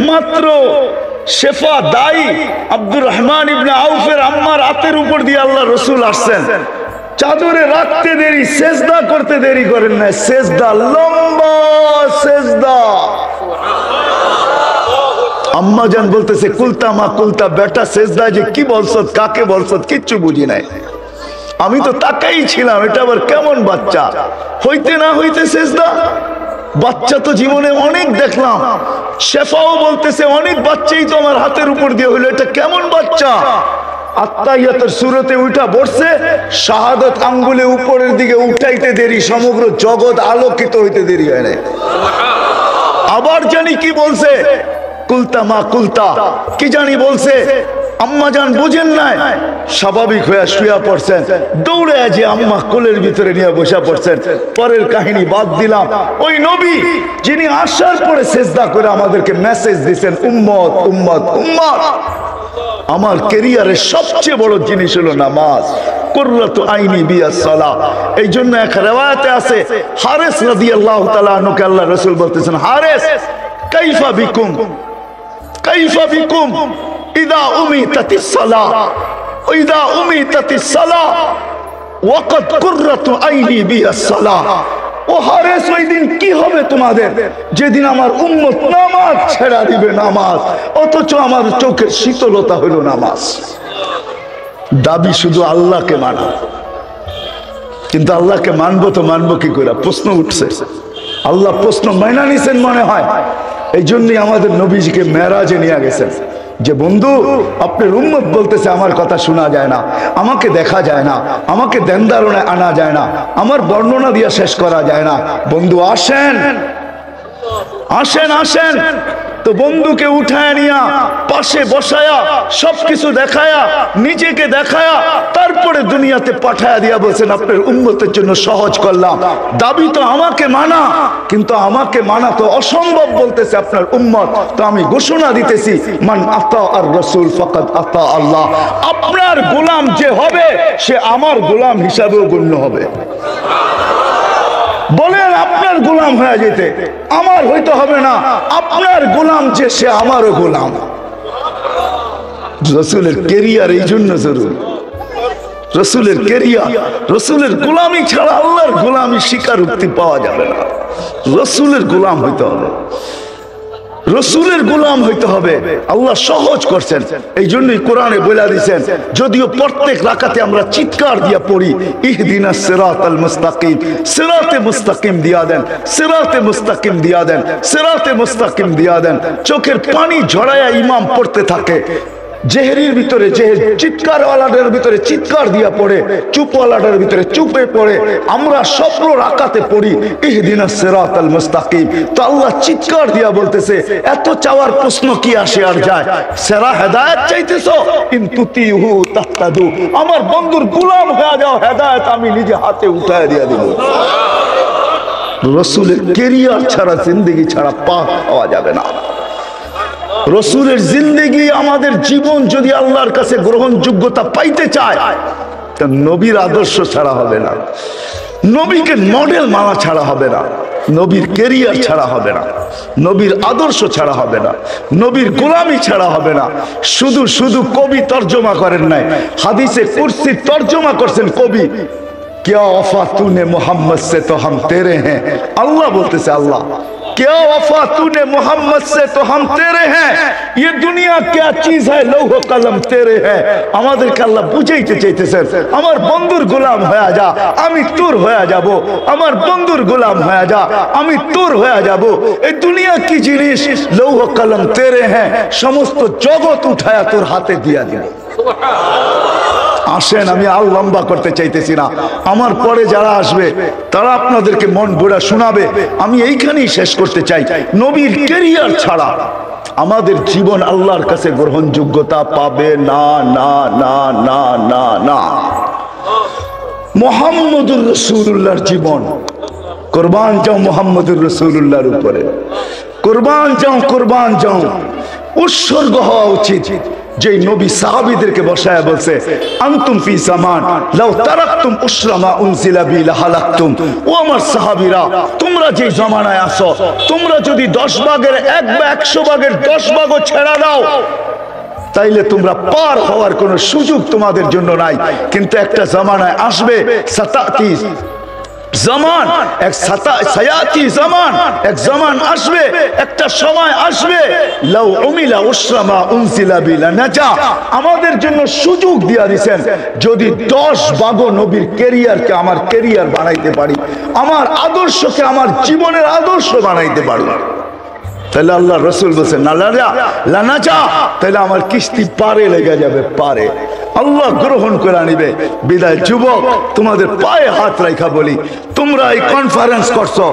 মাত্র শেফা দায়ী আব্দুর রহমান ইবনে আউফের আম্মার হাতের উপর দিয়ে আল্লাহ রসুল আসছেন, চাদরে রাখতে দেরি, সেজদা করতে দেরি করেন না, সেজদা লম্বা সেজদা। আম্মা জান বলতেছে কুলতা মা কুলতা, বেটা সেজদা যে কি বলছত, কাকে বলছত, কিচ্ছু বুঝি নাই। আমি তো তাকাই ছিলাম, এটা আবার কেমন বাচ্চা, হইতে না হইতে সেজদা। বাচ্চা তো জীবনে অনেক দেখলাম, শেফাও বলতেছে অনেক বাচ্চাই তো আমার হাতের উপর দিয়ে হইলো, এটা কেমন বাচ্চা। আত্তাহিয়াতের সূরতে উঠা বসছে, শাহাদাত আঙ্গুলে উপরের দিকে উঠাইতে দেরি, সমগ্র জগৎ আলোকিত হইতে দেরি হয় না। আবার জানি কি বলছে, কুলতা মা কুলতা, কি জানি বলছে, আম্মা জান বুঝেন নাই, স্বাভাবিক হয়ে শুয়া পড়ছেন, দৌড়ে যে আম্মা কোলের ভিতরে নিয়ে বসে পড়ছেন। পরের কাহিনী বাদ দিলাম, ওই নবী যিনি আসার পরে সেজদা করে আমাদেরকে মেসেজ দিয়েছেন, উম্মত উম্মত উম্মত। আমার ক্যারিয়ারের সবচেয়ে বড় জিনিস হলো নামাজ, কুররাতু আইনি বিয়াস সালাহ। এই জন্য এক রিওয়ায়াতে আছে, হারেস রাদিয়াল্লাহু তাআলা আনহুকে আল্লাহ রাসূল বলতেছেন, হারেস কাইফা বিকুম, কাইফা বিকুম ইদা উমিতাতিস সালাহ, ইদা উমিতাতিস সালাহ ওয়াকাদ কুররাতু আইনি বিয়াস সালাহ। ও হারেস, ওই দিন কি হবে তোমাদের, যেদিন আমার উম্মত নামাজ ছেড়া দিবে, নামাজ, অথচ আমার চোখের শীতলতা হইল নামাজ। দাবি শুধু আল্লাহকে মানা, কিন্তু আল্লাহকে মানবো তো মানবো কি করে, প্রশ্ন উঠছে। আল্লাহ প্রশ্ন মাইনা নিছেন মনে হয়, এই জন্যই আমাদের নবীজিকে মেরাজে নিয়ে গেছেন, যে বন্ধু আপনার উম্মত বলতেছে আমার কথা শোনা যায় না, আমাকে দেখা যায় না, আমাকে দেনদারণে আনা যায় না, আমার বর্ণনা দিয়ে শেষ করা যায় না, বন্ধু আসেন আসেন আসেন। তো বন্ধুকে উঠায় নিয়া পাশে বসায়া সবকিছু দেখায়া নিজেকে দেখায়া তারপরে দুনিয়াতে পাঠায়া দিয়া বলছেন আপনার উম্মতের জন্য সহজ করলাম। দাবি তো আমাকে মানা, কিন্তু আমাকে মানা তো অসম্ভব বলতেছে আপনার উম্মত। তো আমি ঘোষণা দিতেছি, মান আতা আর রাসূল ফাকাদ আতা আল্লাহ। আপনার গোলাম যে হবে সে আমার গোলাম হিসাবেও গণ্য হবে। বলেন আপনার গোলাম হয়ে যেতে, আমার হইতে হবে না, আপনার গোলাম যে সে আমারও গোলাম। রাসূলের ক্যারিয়ার এই জন্য জরুরি, রাসূলের ক্যারিয়ার, রাসূলের গোলামি ছাড়া আল্লাহর গোলামি স্বীকারোক্তি পাওয়া যাবে না। রাসূলের গোলাম হইতে হবে, রাসূলের গোলাম হইতে হবে। আল্লাহ সহজ করছেন, এই জন্যই কোরআনে বলে দিয়েছেন, যদিও প্রত্যেক রাকাতে আমরা চিৎকার দিয়া পড়ি ইহদিনাস সিরাতাল মুস্তাকিম, সিরাতে মুস্তাকিম দিয়া দেন, সিরাতে মুস্তাকিম দিয়া দেন, সিরাতে মুস্তাকিম দিয়া দেন। চোখের পানি ঝরায়া ইমাম পড়তে থাকে, জেহেরির ভিতরে জেহের, চিৎকারওয়ালাদের ভিতরে চিৎকার দিয়া পড়ে, চুপওয়ালাদের ভিতরে চুপে পড়ে। আমরা স্বপ্ন রাকাতে পড়ি ইহদিনাস সিরাতাল মুস্তাকিম। তো আল্লাহ চিৎকার দিয়া বলতেছে, এত চাওয়ার প্রশ্ন কি আসে আর যায়? সেরা হেদায়েত চাইতেছো, কিন্তু তিহু তাহতাদু, আমার বন্ধুর গোলাম হয়ে যাও, হেদায়েত আমি নিজে হাতে উঠায় দিয়া দেব। রাসূলের ক্যারিয়ার ছাড়া, জিন্দেগি ছাড়া পাক পাওয়া যাবে না। রাসূলের জিন্দেগি, আমাদের জীবন যদি আল্লাহর কাছে গ্রহণযোগ্যতা পাইতে চায়, তা নবীর আদর্শ ছাড়া হবে না, নবীকে মডেল মানা ছাড়া হবে না, নবীর ক্যারিয়ার ছাড়া হবে না, নবীর আদর্শ ছাড়া হবে না, নবীর গোলামি ছাড়া হবে না। শুধু শুধু কবি তর্জমা করেন নাই, হাদিসে কুরসি তর্জমা করছেন কবি, क्या वफा तूने मोहम्मद से तो हम तेरे हैं। আল্লাহ বলতেছে, আল্লাহ क्या वफा तूने मोहम्मद से तो हम तेरे हैं, ये दुनिया क्या चीज है, लौह कलम तेरे है। আমাদেরকে আল্লাহ বুঝাইতে চাইতেছেন, আমার বন্ধুর গোলাম হয়ে যা, আমি তোর হয়ে যাব। আমার বন্ধুর গোলাম হয়ে যা, আমি তোর হয়ে যাব। এই দুনিয়া কি জিনিস, লৌহ কলম তেরে হ্যাঁ, সমস্ত জগৎ উঠায়া তোর হাতে দিয়া দিল। আসেন, আমি আর লম্বা করতে চাইতেছি না, আমার পরে যারা আসবে তারা আপনাদেরকে মন ভরে শোনাবে। আমি এইখানেই শেষ করতে চাই, নবীর ক্যারিয়ার ছাড়া আমাদের জীবন আল্লাহর কাছে গ্রহণযোগ্যতা পাবে না, না না না না না। মুহাম্মদুর রাসূলুল্লাহর জীবন, কুরবান যাও মুহাম্মদুর রাসূলুল্লাহর উপরে, কুরবান যাও, কুরবান যাও। উৎসর্গ হওয়া উচিত। যে নবী সাহাবীদেরকে বসায় বলছে, আনতুম ফি জামান লাউ তারাকতুম উসরা মা উনজিলা বি লাহালাকতুম। ও আমার সাহাবীরা, তোমরা যে জামানায় আছো, তোমরা যদি 10 ভাগের 1 বা 100 ভাগের 10 ভাগও ছেড়ে দাও, তাইলে তোমরা পার হওয়ার কোনো সুযোগ তোমাদের জন্য নাই। কিন্তু একটা জামানায় আসবে, সাতাতি জামান, এক সায়াতি জামান, এক জামান আসবে, একটা সময় আসবে, লাউ উমিলা উসরা মা উনজিলা বিলা নাজা। আমাদের জন্য সুযোগ দিয়া দিবেন, যদি 10 ভাগও নবীর ক্যারিয়ারকে আমার ক্যারিয়ার বানাইতে পারি, আমার আদর্শকে আমার জীবনের আদর্শ বানাইতে পারি, তাহলে আল্লাহ রসুল বলছেন না লানাজা, তাহলে আমার কিস্তি পারে লেগে যাবে, পারে। আল্লাহ গ্রহণ করে নিবে। বিদায় যুবক, তোমাদের পায়ে হাত রাখা বলি, তোমরা এই কনফারেন্স করছো,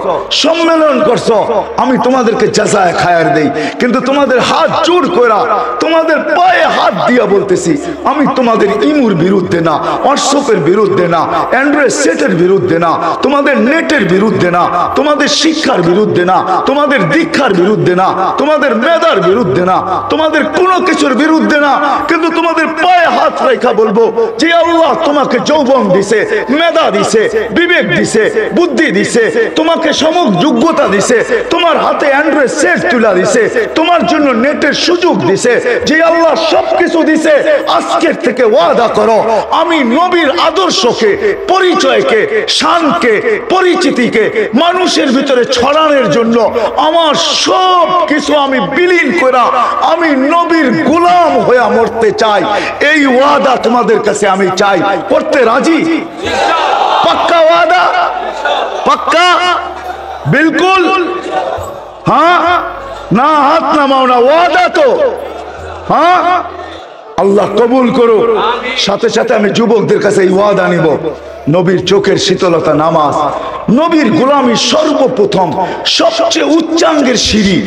সম্মেলন করছো, আমি তোমাদেরকে জাযায়ে খায়ের দেই, কিন্তু তোমাদের হাত জোর করা, তোমাদের পায়ে হাত দিয়া বলতেছি, আমি তোমাদের ইমুর বিরুদ্ধে না, হোয়াটসঅ্যাপের বিরুদ্ধে না, অ্যান্ড্রয়েড সেটের বিরুদ্ধে না, তোমাদের নেটের বিরুদ্ধে না, তোমাদের শিক্ষার বিরুদ্ধে না, তোমাদের দীক্ষার বিরুদ্ধে না, তোমাদের মেধার বিরুদ্ধে না, তোমাদের কোনো কিছুর বিরুদ্ধে না, কিন্তু তোমাদের পায়ে হাত রেখা বলবো যে আল্লাহ তোমাকে যৌবন দিছে, মেধা দিছে, বিবেক দিছে, বুদ্ধি দিছে, তোমাকে সমক যোগ্যতা দিছে, তোমার হাতে অ্যান্ড্রয়েড সেট তুলা দিছে, তোমার জন্য নেটের সুযোগ দিছে, যে আল্লাহ সবকিছু দিছে। আজকের থেকে ওয়াদা করো, আমি নবীর আদর্শকে, পরিচয়কে, শানকে, পরিচিতিকে মানুষের ভিতরে ছড়ানোর জন্য আমার সব কিছু আমি বিলীন করা, আমি নবীর গোলাম হয়ে মরতে চাই। এই ওয়াদা তোমাদের কাছে আমি চাই, করতে রাজি? পাক্কা ওয়াদা? পাক্কা? বিলকুল? হ্যাঁ না? হাত নামাও না, ওয়াদা তো? হ্যাঁ, আল্লাহ কবুল করো। সাথে সাথে আমি যুবকদের কাছে এই ওয়াদা নিব, নবীর চোখের শীতলতা নামাজ, নবীর গোলামি সর্বপ্রথম, সবচেয়ে উচ্চাঙ্গের সিঁড়ি,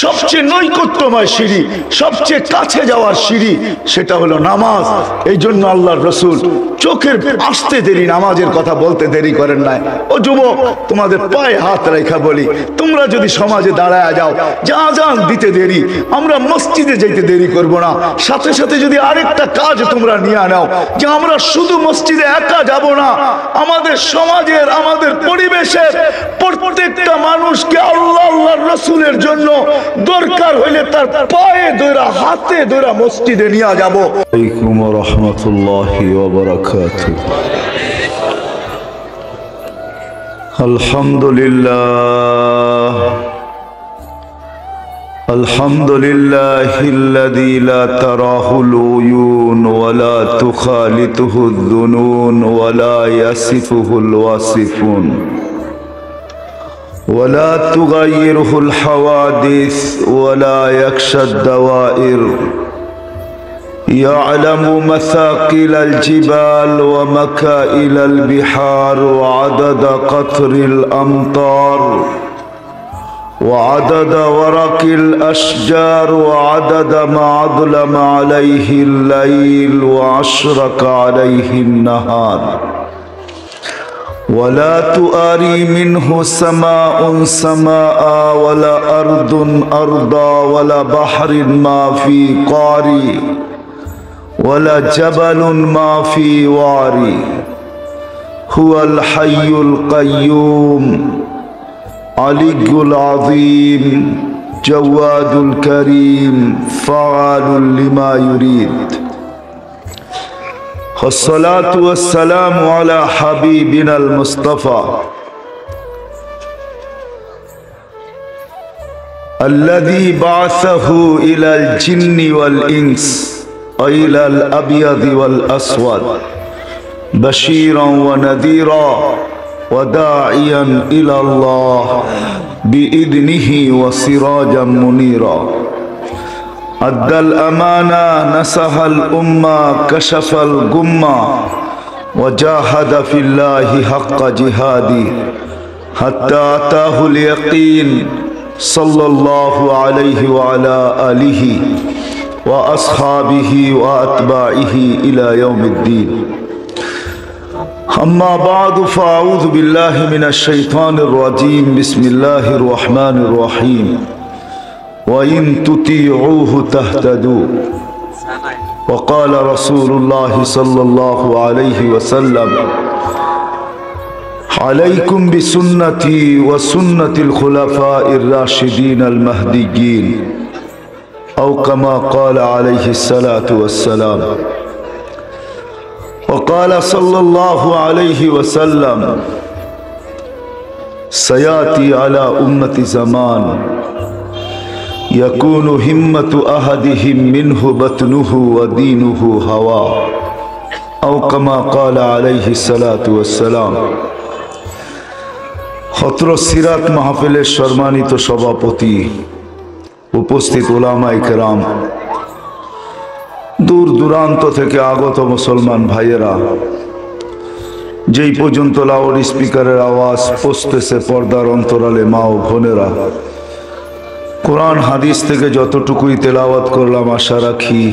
সবচেয়ে নৈকট্যময় সিঁড়ি, সবচেয়ে কাছে যাওয়ার সিঁড়ি, সেটা হলো নামাজ। এই জন্য আল্লাহর রসুল চোখের আসতে দেরি, নামাজের কথা বলতে দেরি করেন নাই। ও যুবক, তোমাদের পায়ে হাত রেখা বলি, তোমরা যদি সমাজে দাঁড়ায় যাও, যে আজান দিতে দেরি, আমরা মসজিদে যেতে দেরি করব না। সাথে সাথে যদি আরেকটা কাজ তোমরা নিয়ে নাও, যে আমরা শুধু মসজিদে একা যাব না, আমাদের সমাজের, আমাদের পরিবেশের প্রত্যেকটা মানুষকে আল্লাহ আল্লাহর রাসূলের জন্য দরকার হইলে তার পায়ে ধরে, হাতে ধরে মসজিদে নিয়ে যাব। আলাইকুম ওয়া রাহমাতুল্লাহি ওয়া বারাকাতুহু। আলহামদুলিল্লাহ, আলহামদুলিল্লাহিল্লাযী লা তারাহুল উয়ুন ওয়া লা তুখালিতুহুদ দুনুন ওয়া লা ইয়াসিফুহুল ওয়াসিফুন ওয়া লা তুগায়্যিরুহুল হাওয়াদিস ওয়া লা ইয়াখশাদ দাওয়াইর। يعلم مثاقيل الجبال ومكائل البحار وعدد قطر الأمطار وعدد ورق الأشجار وعدد ما أظلم عليه الليل وأشرق عليه النهار ولا تؤري منه سماء سماء ولا أرض أرضا ولا بحر ما في قاري ولا جبل ما في واري هو الحي القيوم علي العظيم جواد الكريم فعال لما يريد والصلاة والسلام على حبيبنا المصطفى الذي بعثه إلى الجن والإنس وإلى الأبيض والأسود بشيرا ونذيرا وداعيا إلى الله بإذنه وسراجا منيرا أدى الأمانة نصح الأمة كشف الغمة وجاهد في الله حق جهاده حتى أتاه اليقين صلى الله عليه وعلى آله وأصحابه وأتباعه إلى يوم الدين أما بعد فأعوذ بالله من الشيطان الرجيم بسم الله الرحمن الرحيم وإن تطيعوه تهتدوا وقال رسول الله صلى الله عليه وسلم عليكم بسنتي وسنة الخلفاء الراشدين المهديين أو كما قال عليه الصلاة والسلام وقال صلى الله عليه وسلم سيأتي على أمة زمان يكون همة أحدهم منه بطنه ودينه هوى أو كما قال عليه الصلاة والسلام হত্র সিরাত মাহফিলের সম্মানিত সভাপতি, উপস্থিত উলামায়ে কেরাম, দূর দূরান্ত থেকে আগত মুসলমান ভাইয়েরা, যেই পর্যন্ত লাউড স্পিকারের আওয়াজ পৌঁছতেছে পর্দার অন্তরালে মা ও বোনেরা, কোরআন হাদিস থেকে যতটুকুই তেলাওয়াত করলাম আশা রাখি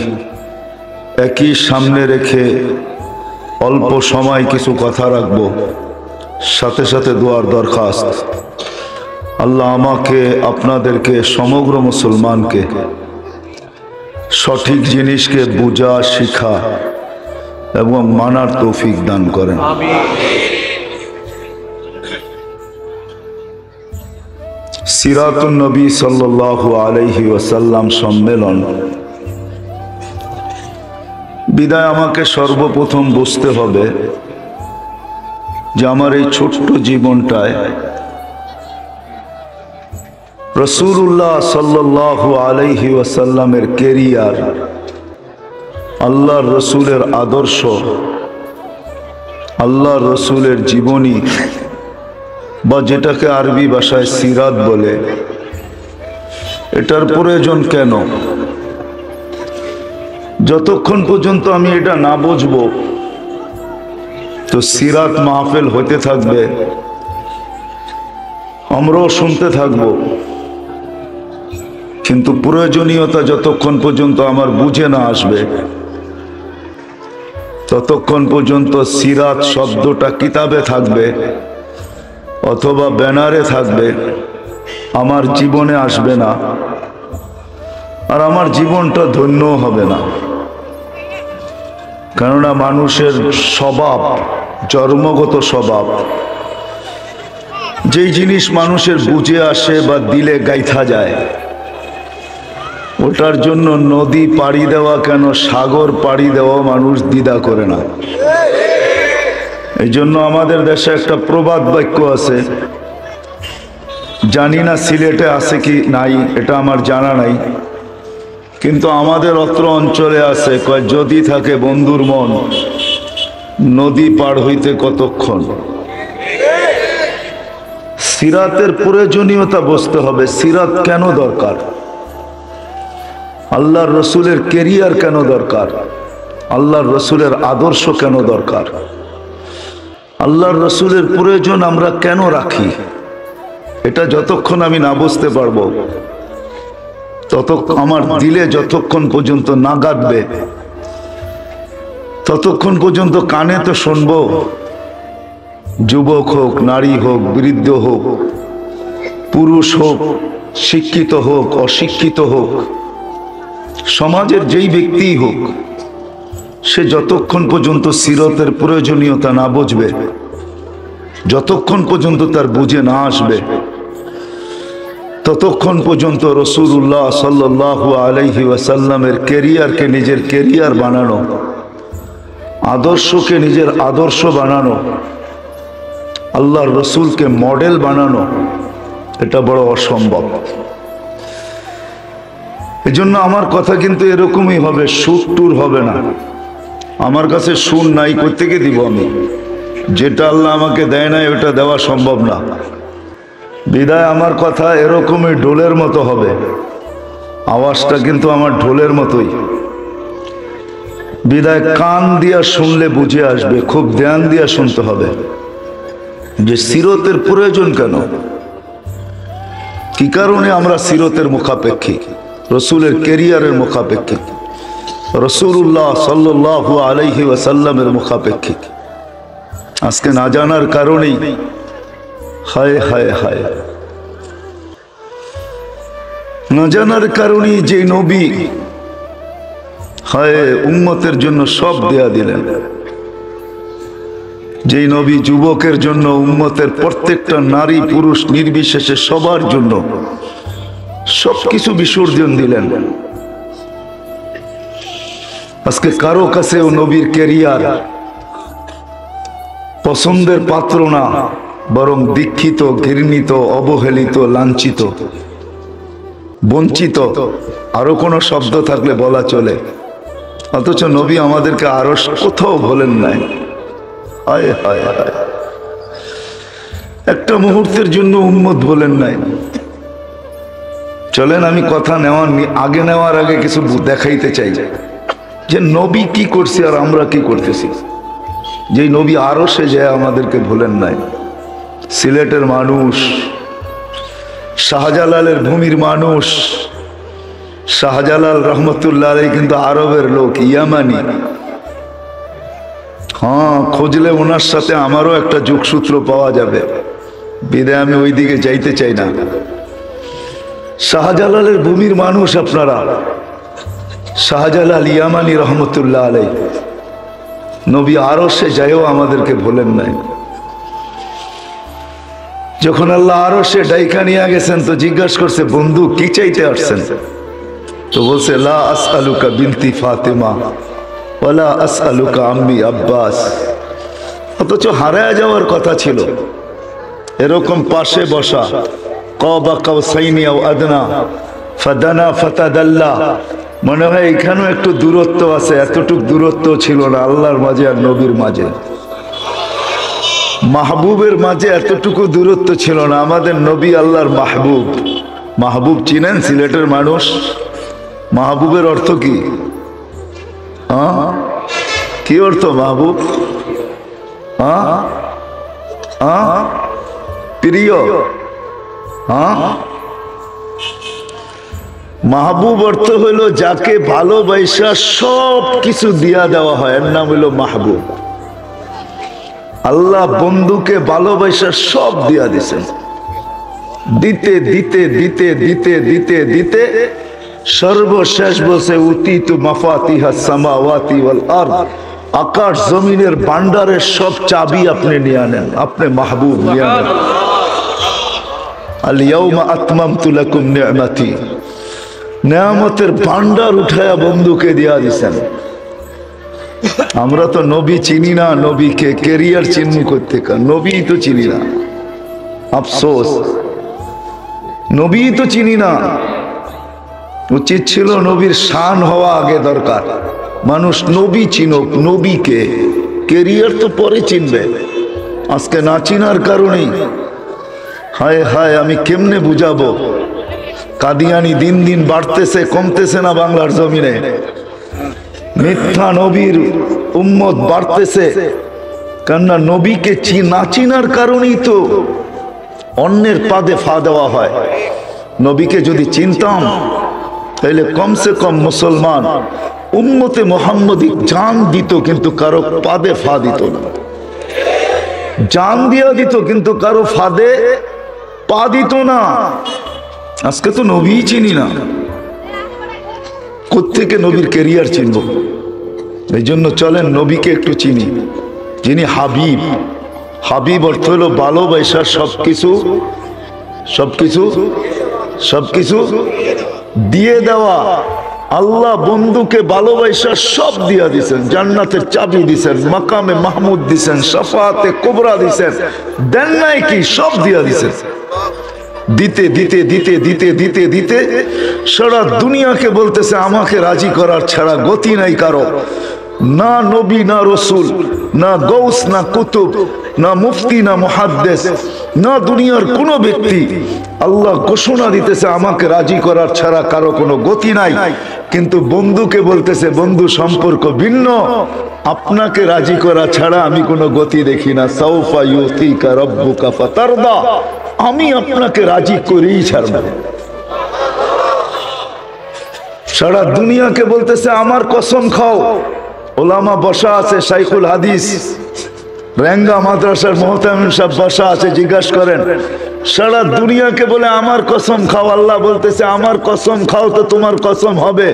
একই সামনে রেখে অল্প সময় কিছু কথা রাখবো, সাথে সাথে দোয়ার দরখাস্ত। আল্লাহ আমাকে আপনাদেরকে সমগ্র মুসলমানকে সঠিক জিনিসকে বুঝা শিখা এবং মানার তৌফিক দান করেন। সিরাতুন নবী সাল্লাল্লাহু আলাইহি ওয়াসাল্লাম সম্মেলন বিদায় আমাকে সর্বপ্রথম বুঝতে হবে যে আমার এই ছোট্ট জীবনটায় রাসূলুল্লাহ সাল্লাল্লাহু আলাইহি ওয়াসাল্লামের ক্যারিয়ার, আল্লাহর রসুলের আদর্শ, আল্লাহর রসুলের জীবনী বা যেটাকে আরবি ভাষায় সিরাত বলে, এটার প্রয়োজন কেন? যতক্ষণ পর্যন্ত আমি এটা না বুঝবো তো সিরাত মাহফিল হতে থাকবে, আমরাও শুনতে থাকব, কিন্তু প্রয়োজনীয়তা যতক্ষণ পর্যন্ত আমার বুঝে না আসবে ততক্ষণ পর্যন্ত সিরাত শব্দটা কিতাবে থাকবে অথবা ব্যানারে থাকবে, আমার জীবনে আসবে না, আর আমার জীবনটা ধন্য হবে না। কেননা মানুষের স্বভাব, জন্মগত স্বভাব, যেই জিনিস মানুষের বুঝে আসে বা দিলে গাইথা যায়, ওটার জন্য নদী পাড়ি দেওয়া কেন, সাগর পাড়ি দেওয়া মানুষ দ্বিধা করে না। এই জন্য আমাদের দেশে একটা প্রবাদ বাক্য আছে, জানি না সিলেটে আছে কি নাই, এটা আমার জানা নাই, কিন্তু আমাদের অত্র অঞ্চলে আছে, কয় যদি থাকে বন্ধুর মন, নদী পার হইতে কতক্ষণ। সিরাতের প্রয়োজনীয়তা বুঝতে হবে, সিরাত কেন দরকার, আল্লাহর রসুলের ক্যারিয়ার কেন দরকার, আল্লাহর রসুলের আদর্শ কেন দরকার, আল্লাহর রসুলের প্রয়োজন আমরা কেন রাখি, এটা যতক্ষণ আমি না বুঝতে পারবো ততক্ষণ আমার দিলে যতক্ষণ পর্যন্ত না গাঁথবে ততক্ষণ পর্যন্ত কানে তো শুনবো, যুবক হোক, নারী হোক, বৃদ্ধ হোক, পুরুষ হোক, শিক্ষিত হোক, অশিক্ষিত হোক, সমাজের যেই ব্যক্তিই হোক, সে যতক্ষণ পর্যন্ত সিরতের প্রয়োজনীয়তা না বুঝবে, যতক্ষণ পর্যন্ত তার বুঝে না আসবে, ততক্ষণ পর্যন্ত রাসূলুল্লাহ সাল্লাল্লাহু আলাইহি ওয়াসাল্লামের ক্যারিয়ারকে নিজের ক্যারিয়ার বানানো, আদর্শকে নিজের আদর্শ বানানো, আল্লাহর রসুলকে মডেল বানানো, এটা বড় অসম্ভব। এই জন্য আমার কথা কিন্তু এরকমই হবে, সুর টুর হবে না। আমার কাছে সুর নাই, কোত্থেকে দিব আমি? যেটা আল্লাহ আমাকে দেয় নাই ওটা দেওয়া সম্ভব না। বিদায় আমার কথা এরকমই ঢোলের মতো হবে, আওয়াজটা কিন্তু আমার ঢোলের মতোই। বিদায় কান দিয়া শুনলে বুঝে আসবে, খুব ধ্যান দিয়া শুনতে হবে যে সিরতের প্রয়োজন কেন, কি কারণে আমরা সিরতের মুখাপেক্ষী, রসুলের কেরিয়ারের মুখাপেক্ষী, রসুল্লাহ সাল্লাল্লাহু আলাইহি ওয়াসাল্লামের মুখাপেক্ষী। আজকে না জানার কারণেই হায় হায় হায়, না জানার কারণেই যে নবী হায় উম্মতের জন্য সব দেয়া দিলেন, যেই নবী যুবকের জন্য, উম্মতের প্রত্যেকটা নারী পুরুষ নির্বিশেষে সবার জন্য সবকিছু বিসর্জন দিলেন। আজকে কারো কাছেও নবীর ক্যারিয়ার পছন্দের পাত্র না, বরং দীক্ষিত, ঘৃণিত, অবহেলিত, লাঞ্ছিত, বঞ্চিত, আরো কোনো শব্দ থাকলে বলা চলে। অথচ নবী আমাদেরকে আরো কোথাও বলেন নাই। হায় হায় হায়, একটা মুহূর্তের জন্য উম্মত বলেন নাই। চলেন আমি কথা নেওয়ার আগে কিছু দেখাইতে চাই যে নবী কি করছে আর আমরা কি করতেছি। যে নবী আরো সে যায় আমাদেরকে ভুলেন নাই। সিলেটের মানুষ, শাহজালালের ভূমির মানুষ, শাহজালাল রহমতুল্লাহ আলাইহি কিন্তু আরবের লোক, ইয়ামানি। হ্যাঁ, খুঁজলে ওনার সাথে আমারও একটা যোগসূত্র পাওয়া যাবে, বিদায় আমি ওই দিকে যাইতে চাই না। শাহজালালের ভূমির মানুষ আপনারা, শাহজালাল ইয়ামানি রহমতুল্লাহ আলাইহি। নবী আরো সে যায়ও আমাদেরকে ভুলেন নাই। যখন আল্লাহ আরো সে ডাইকা নিয়ে গেছেন তো জিজ্ঞাসা করছে, বন্ধু কি চাইতে আসছেন? তো বলছে, লা আসআলুকা বিনতি ফাতিমা ওয়ালা আসআলুকা আম্মি আব্বাস। অথচ হারায় যাওয়ার কথা ছিল। এরকম পাশে বসা, কাবা কাউসাইনি আও আদনা ফাদানা ফাতাদাল্লা, মনে হয় এখানেও একটু দূরত্ব আছে। এতটুক দূরত্ব ছিল না আল্লাহর মাঝে আর নবীর মাঝে, মাহবুবের মাঝে এতটুকু দূরত্ব ছিল না। আমাদের নবী আল্লাহর মাহবুব। মাহবুব চিনেন সিলেটের মানুষ? মাহবুবের অর্থ কি? কি অর্থ মাহবুব? প্রিয়। মাহবুব অর্থ হইল যাকে ভালোবাসা সব কিছু দিয়া দেওয়া হয়, এর নাম হইল মাহবুব। আল্লাহ বন্ধুকে ভালোবাসা সব দিয়া দিছেন, দিতে দিতে দিতে দিতে দিতে দিতে সর্বশেষ বসে উতিতু মাফাতিহাস সামাওয়াতি ওয়াল আরদ, আকাশ জমিনের ভান্ডারের সব চাবি আপনি নিয়ে আনেন, আপনি মাহবুব নিয়ে আনেন। আল ইয়াউমা আতমামতু লাকুম নি'মাতি, নেয়ামতের ভান্ডার উঠায়া বন্ধুকে দিয়া দিছেন। আমরা তো নবী চিনি না, নবীকে ক্যারিয়ার চিহ্ন করতে, নবী তো চিনি না। আফসোস, নবী তো চিনি না। উচিত ছিল নবীর শান হওয়া আগে দরকার। মানুষ নবী চিনুক, নবীকে, ক্যারিয়ার তো পরে চিনবে। আজকে না চিনার কারণেই হায় হায়, আমি কেমনে বুঝাবো? কাদিয়ানি দিন দিন বাড়তেছে, কমতেছে না বাংলার জমিনে। মিথ্যা নবীর উম্মত বাড়তেছে, কেননা নবীকে না চিনার কারণেই তো অন্যের পাদে ফা দেওয়া হয়। নবীকে যদি চিনতাম তাহলে কমসে কম মুসলমান উম্মতে মুহাম্মদী জান দিত, কিন্তু কারো পাদে ফা দিত না। জান দিয়া দিত কিন্তু কারো ফাদে পা দিত না। আজকে তো নবী চিনি না, কোত্থেকে নবীর ক্যারিয়ার চিনব? এই জন্য চলেন নবীকে একটু চিনি, যিনি হাবিব। হাবিব অর্থ হলো ভালোবাসার সবকিছু সবকিছু সবকিছু দিয়ে দেওয়া। আল্লাহ বন্ধুকে ভালোবাসা সব দিয়া দিছেন, জান্নাতের চাবি দিছেন, মাকামে মাহমুদ দিছেন, শাফাতে কুবরা দিছেন, দেন নাই কি? সব দিয়া দিছেন। দিতে দিতে দিতে দিতে দিতে দিতে সারা দুনিয়াকে বলতেছে আমাকে রাজি করার ছাড়া গতি নাই কারো। না নবী না রসুল, না গৌস না কুতুব, না মুফতি না মুহাদ্দিস, না দুনিয়ার কোনো ব্যক্তি। আল্লাহ ঘোষণা দিতেছে আমাকে রাজি করার ছাড়া কারো কোনো গতি নাই। কিন্তু বন্ধুকে বলতেছে বন্ধু সম্পর্ক ভিন্ন, আপনাকে রাজি করা ছাড়া আমি কোনো গতি দেখি না। সাউফা ইউতিকা রাব্বুকা ফাতারদা, আমি আপনাকে রাজি করেই ছাড়ব। সারা দুনিয়াকে বলতেছে আমার কসম খাও। ওলামা বসা আছে, শাইখুল হাদিস রেঙ্গা মাদ্রাসার মোহতামিম সাহেব বসা আছে, জিজ্ঞাসা করেন। সারা দুনিয়াকে বলে আমার কসম খাও, আল্লাহ বলতেছে আমার কসম খাও তো তোমার কসম হবে।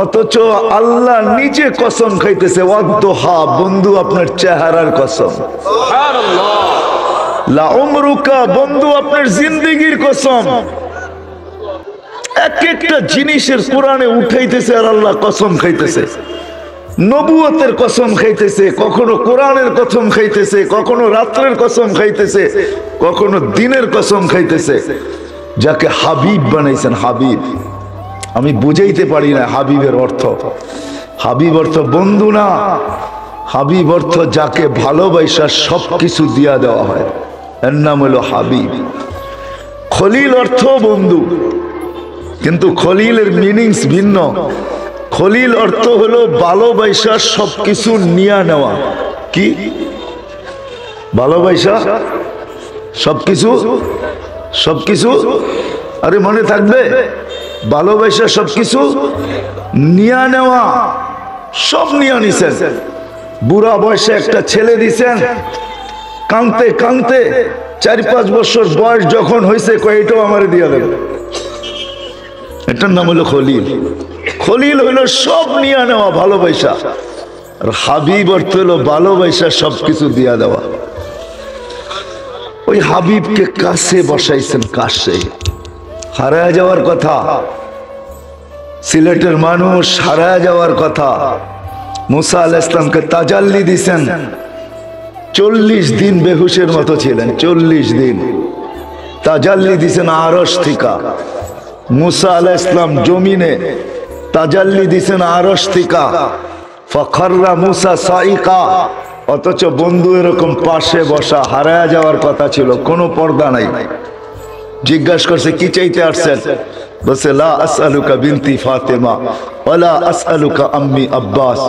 অথচ আল্লাহ নিজে কসম খাইতেছে ওয়াদ্দুহা, বন্ধু আপনার চেহারার কসম। লা উমরুকা, বন্ধু আপনার জিন্দেগির কসম। এক একটা জিনিসের কোরআনে উঠাইতেছে আর আল্লাহ কসম খাইতেছে। নবুয়তের কসম খাইতেছে, কখনো কোরআনের কসম খাইতেছে, কখনো রাত্রের কসম খাইতেছে, কখনো দিনের কসম খাইতেছে। যাকে হাবিব বানাইছেন, হাবিব আমি বুঝাইতে পারি না হাবিবের অর্থ। হাবিব অর্থ বন্ধু না, হাবিব অর্থ যাকে ভালোবাসা সবকিছু দিয়া দেওয়া হয়, এর নাম হলো হাবিব। খলিল অর্থ বন্ধু, কিন্তু খলিলের মিনিংস ভিন্ন। খলিল অর্থ হলো ভালোবাসা সবকিছু নিয়ে নেওয়া। কি ভালোবাসা? সবকিছু, সবকিছু, আরে মনে থাকবে, ভালোবাসা সবকিছু নিয়ে নেওয়া। সব নিয়ে নিছেন। বুড়া বয়সে একটা ছেলে দিছেন, কানতে কানতে 4-5 বছর বয়স যখন হয়েছে কয়টাও আমার দিয়ে দেবে। এটার নাম হলো খলিল। খলিল হইল সব নিয়ে নেওয়া ভালোবাসা, আর হাবিব অর্থ হলো ভালোবাসা সবকিছু দিয়া দেওয়া। ওই হাবিবকে কাছে বসাইছেন, কাছে। হারায় যাওয়ার কথা, সিলেটের মানুষ হারায় যাওয়ার কথা। মুসা আলাইহিস সালামকে তাজাল্লি দিছেন, 40 দিন বেহুশের মতো ছিলেন। 40 দিন তাজাল্লি দিছেন আরশ থেকে। মুসা আলাইহিস সালাম জমিনে, তাজাল্লি দিছেন আরশ থেকে। ফাখাররা মুসা সাইকা, অথচ বন্ধু এরকম পাশে বসা। হারায় যাওয়ার কথা ছিল, কোনো পর্দা নাই। জিজ্ঞাসা করছে কি চাইতে আসছেন? বলছে লা আসআলুকা বিনতি ফাতেমা ওয়ালা আসআলুকা আম্মি আব্বাস।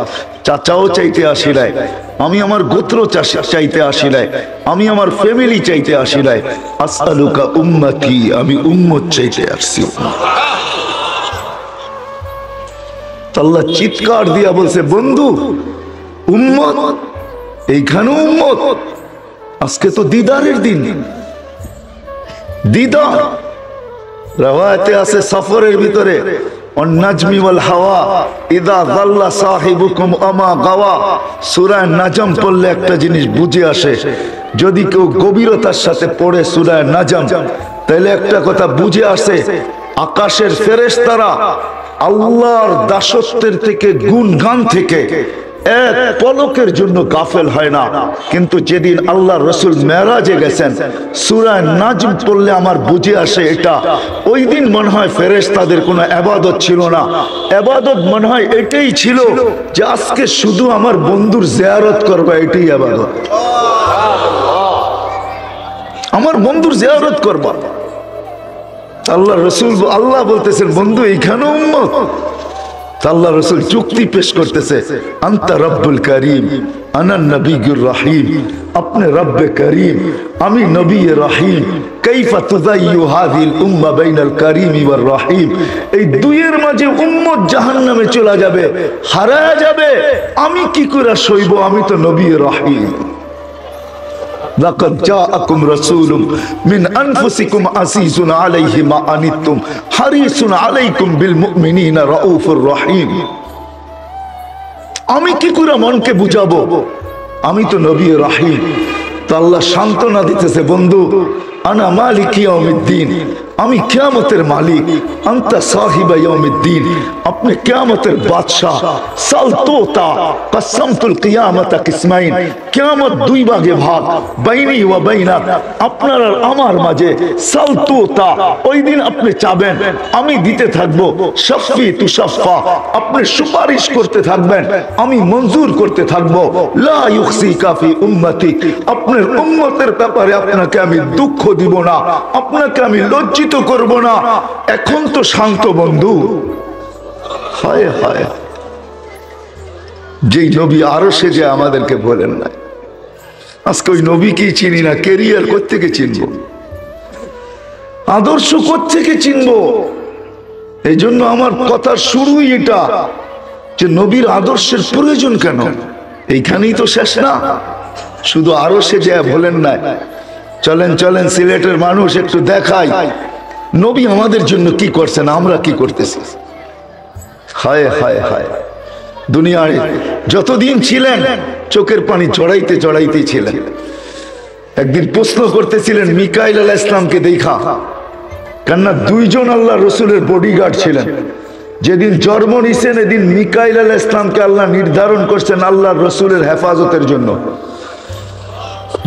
চাচাও চাইতে আসি নাই, আমি আমার গোত্র চাইতে আসি নাই, আমি আমার ফ্যামিলি চাইতে আসি নাই। আসআলুকা উম্মতি, আমি উম্মত চাইতে আসছি। আল্লাহ চিৎকার দিয়া বলছে বন্ধু উম্মত, এইখানে উম্মত। আজকে তো দিদারের দিন, দিদার। রাওয়ায়াতে আছে সফরের ভিতরে অন্নাজমি ওয়াল হাওয়া ইদা যাল্লা সাহিবুকুম আমা গাওয়া। সূরা নাজম পড়লে একটা জিনিস বুঝে আসে। যদি কেউ গভীরতার সাথে পড়ে সূরা নাজম, তাহলে একটা কথা বুঝে আসে, আকাশের ফেরেশতারা আল্লাহর দাসত্বের থেকে, গুণগান থেকে এক পলকের জন্য গাফেল হয় না। কিন্তু যেদিন আল্লাহ রসুল মেরাজে গেছেন, সূরা নাজম পড়লে আমার বুঝে আসে এটা ওই দিন মনে হয় ফেরেশতাদের কোনো ইবাদত ছিল না। ইবাদত মনে হয় এটাই ছিল যে আজকে শুধু আমার বন্ধুর জিয়ারত করবে, এটাই ইবাদত। আমার বন্ধুর জিয়ারত করবা। আল্লাহ রসুল, আল্লাহ বলতেছেন বন্ধু এইখানে উম্মত। আল্লাহ রসুল যুক্তি পেশ করতেছে, আনতা রব্বুল করিম আনা নবিয়ুর রহিম। আপনি রব্বে করিম, আমি নবী রহিম। কাইফা তুযায়্যু হাযিল উম্মাহ বাইনাল করিম ওয়ার রহিম। এই দুইয়ের মাঝে উম্মত জাহান্নামে চলে যাবে, হারায়া যাবে। আমি কি করে সইব? আমি তো নবী রহিম। লাকাদ জাআকুম রাসূলুম মিন আনফুসিকুম আসিসুন আলাইহি মা আনিতুম হারিসুন আলাইকুম বিল মুমিনিনা রাউফুর রহিম। আমি কি করে মনকে বুঝাবো? আমি তো নবী রহিম। তো আল্লাহ সান্ত্বনা দিতেছে বন্ধু, আনা মালিক ইয়াউমিদ্দিন, আমি কিয়ামতের মালিক, আনতা সাহিবা ইয়াউমিদ্দিন, আপনি কিয়ামতের বাদশা। সালতোতা কসমতুল কিয়ামতা কিসমাইন, কিয়ামত দুই ভাগে ভাগ, বাইনি ওয়া বাইনাক, আপনার আর আমার মাঝে। সালতোতা, ওই দিন আপনি চাবেন, আমি দিতে থাকবো। শাফি তুশাফা, আপনি সুপারিশ করতে থাকবেন, আমি মঞ্জুর করতে থাকবো। লা ইউখসি কাফি উম্মতি, আপনার উম্মতের ব্যাপারে আপনাকে আমি দুঃখ দিব না, আপনাকে আমি লজ্জিত করব না। এখন তো শান্ত বন্ধু। হায় হায়, যেই নবী আরো সে যে আমাদেরকে বলেন না, আজকে ওই নবীকেই চিনি না। কেরিয়ার কোত্থেকে চিনবো, আদর্শ কোত্থেকে চিনবো? এই জন্য আমার কথার শুরুই এটা, যে নবীর আদর্শের প্রয়োজন কেন? এইখানেই তো শেষ না, শুধু আরো সে যে বলেন না। চলেন চলেন, সিলেটের মানুষ একটু দেখাই নবী আমাদের জন্য কি করছেন, আমরা কি করতেছি। হায় হায় হায়, দুনিয়ায় যতদিন ছিলেন চোখের পানি চড়াইতে চড়াইতেই ছিলেন। একদিন প্রশ্ন করতেছিলেন মিকাইল আলাইহিস সালামকে দেখা, কেননা দুইজন আল্লাহ রসুলের বডিগার্ড ছিলেন। যেদিন জন্ম নিছেন এদিন মিকাইল আলাইহিস সালামকে আল্লাহ নির্ধারণ করছেন আল্লাহ রসুলের হেফাজতের জন্য।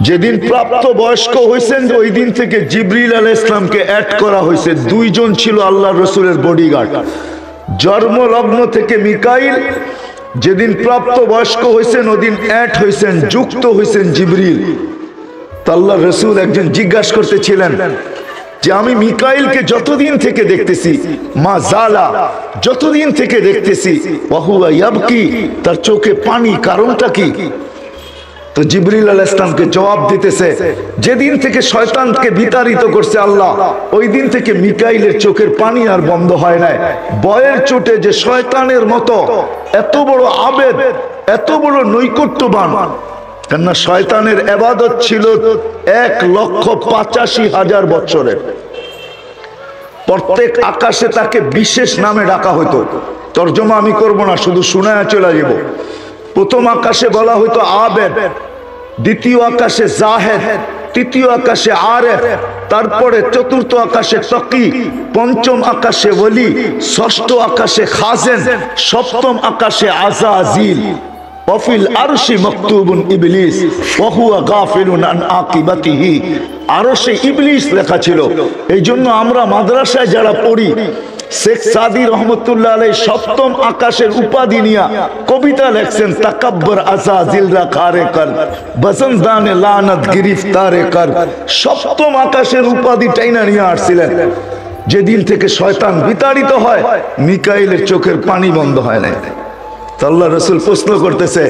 যেদিন প্রাপ্ত বয়স্ক হয়েছেন ওই দিন থেকে জিবরিল আলাইহিস সালামকে অ্যাড করা হয়েছে। দুইজন ছিল আল্লাহ রসুলের বডিগার্ড। জন্ম লগ্ন থেকে মিকাইল, যেদিন প্রাপ্ত বয়স্ক হয়েছেন ওদিন অ্যাড হয়েছেন, যুক্ত হয়েছেন জিবরিল। তো আল্লাহ রসুল একজন জিজ্ঞাসা করতেছিলেন যে আমি মিকাইলকে যতদিন থেকে দেখতেছি, মা জালা, যতদিন থেকে দেখতেছি, ওয়াহুয়া ইয়াবকি, তার চোখে পানি, কারণটা কি? তো জিবরিল আলাইহিস সালামকে জবাব দিতেছে, যেদিন থেকে শয়তানকে বিতাড়িত করছে আল্লাহ, ওই দিন থেকে মিকাইলের চোখের পানি আর বন্ধ হয় নাই। বয়ের চোটে যে শয়তানের মতো এত বড় আবেদ, এত বড় নৈকট্যবান, কেননা শয়তানের ইবাদত ছিল 1,85,000 বছরের। প্রত্যেক আকাশে তাকে বিশেষ নামে ডাকা হতো। তর্জমা আমি করব না, শুধু শোনায় চলে যাব। প্রথম আকাশে বলা হতো আবেদ, দ্বিতীয় আকাশে জাহেদ, তৃতীয় আকাশে আরেফ, তারপরে চতুর্থ আকাশে তাকি, পঞ্চম আকাশে ওলি, ষষ্ঠ আকাশে খাজেন, সপ্তম আকাশে আযাজিল। ওয়াফিল আরশি মাকতুবুন ইবলিস ওয়া হুয়া গাফিলুন আন আকিবাতিহি, আরশে ইবলিস লেখা ছিল। এই জন্য আমরা মাদ্রাসায় যারা পড়ি, শেখ সাদি রহমতুল্লাহ আলাইহি সপ্তম আকাশের উপাধি নিয়া কবিতা লেখছেন, তাকাব্বর আযাজিল রা খারে কর, বসন্তানে লানত গিরিফতারে কর। সপ্তম আকাশের উপাধি টাইনা নিয়ে আসছিলেন। যেদিন থেকে শয়তান বিতাড়িত হয়, মিকাইলের চোখের পানি বন্ধ হয় না। আল্লাহ রসুল প্রশ্ন করতেছে,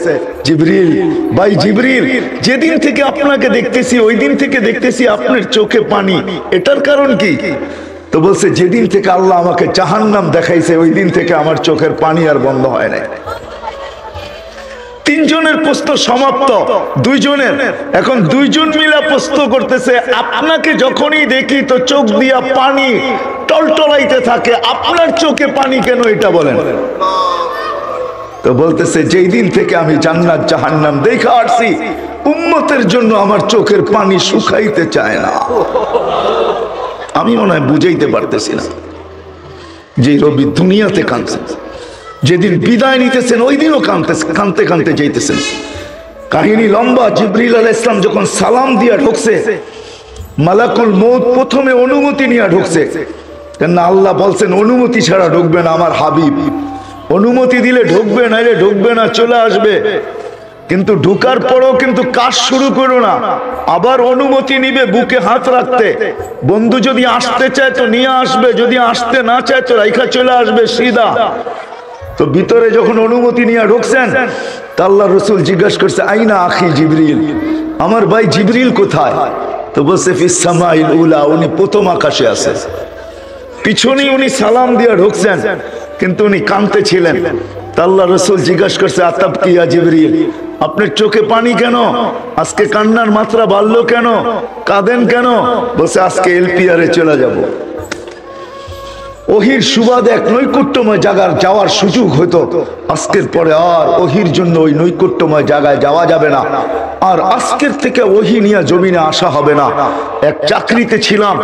জিবরিল, ভাই জিবরিল, যেদিন থেকে আপনাকে দেখতেছি ওই দিন থেকে দেখতেছি আপনার চোখে পানি, এটার কারণ কি? তো বলছে, যেদিন থেকে আল্লাহ আমাকে জাহান্নাম দেখাইছে ওই দিন থেকে আমার চোখের পানি আর বন্ধ হয় না। তিনজনের প্রশ্ন সমাপ্ত, দুইজনের। এখন দুইজন মিলা প্রশ্ন করতেছে, আপনাকে যখনই দেখি তো চোখ দিয়া পানি টলটলাইতে থাকে, আপনার চোখে পানি কেন, এটা বলেন। তো বলতেছে, যেই দিন থেকে আমি জান্নাত জাহান্নাম দেখা আসছি, উম্মতের জন্য আমার চোখের পানি শুকাইতে চায় না। আমি মনে হয় বুঝাইতে পারতেছি না যে রবি দুনিয়াতে কাঁদছেন, যেদিন বিদায় নিতেছেন ওই দিনও কাঁদতে কাঁদতে যাইতেছেন। কাহিনী লম্বা। জিবরিল আলাইহিস সালাম যখন সালাম দিয়া ঢুকছে, মালাকুল মউত প্রথমে অনুমতি নিয়ে ঢুকছে, কেন আল্লাহ বলছেন অনুমতি ছাড়া ঢুকবে না আমার হাবিব। অনুমতি দিলে ঢুকবে, নাইলে ঢুকবে না, চলে আসবে। কিন্তু ঢুকার পরও কিন্তু কাজ শুরু করো না, আবার অনুমতি নিবে বুকে হাত রাখতে। বন্ধু যদি আসতে চায় তো নিয়ে আসবে, যদি আসতে না চায় তো রাইখা চলে আসবে সিধা। তো ভিতরে যখন অনুমতি নিয়ে ঢুকছেন, তা আল্লাহ রসুল জিজ্ঞাসা করছে, আইনা আখি জিবরিল, আমার ভাই জিবরিল কোথায়? তো বলছে, ফিস সামাইল উলা, উনি প্রথম আকাশে আছে। পিছনে উনি সালাম দিয়ে ঢুকছেন, কিন্তু উনি কাঁদতে ছিলেন। আল্লাহ রসুল জিজ্ঞাসা করছে, আতাব কি ইয়া জিবরিল, আপনার চোখে পানি কেন? আজকে কান্নার মাত্রা বাড়লো কেন? কাঁদেন কেন? বলছে, আজকে এলপিআরে চলে যাব। ওহির সুবাদে এক নৈকট্যময় জায়গার যাওয়ার সুযোগ হতো। আজকের পরে আর ওহির জন্য ওই নৈকট্যময় জায়গায় যাওয়া যাবে না। আর আজকের থেকে ওহি নিয়ে জমিনে আসা হবে না। এক চাকরিতে ছিলাম,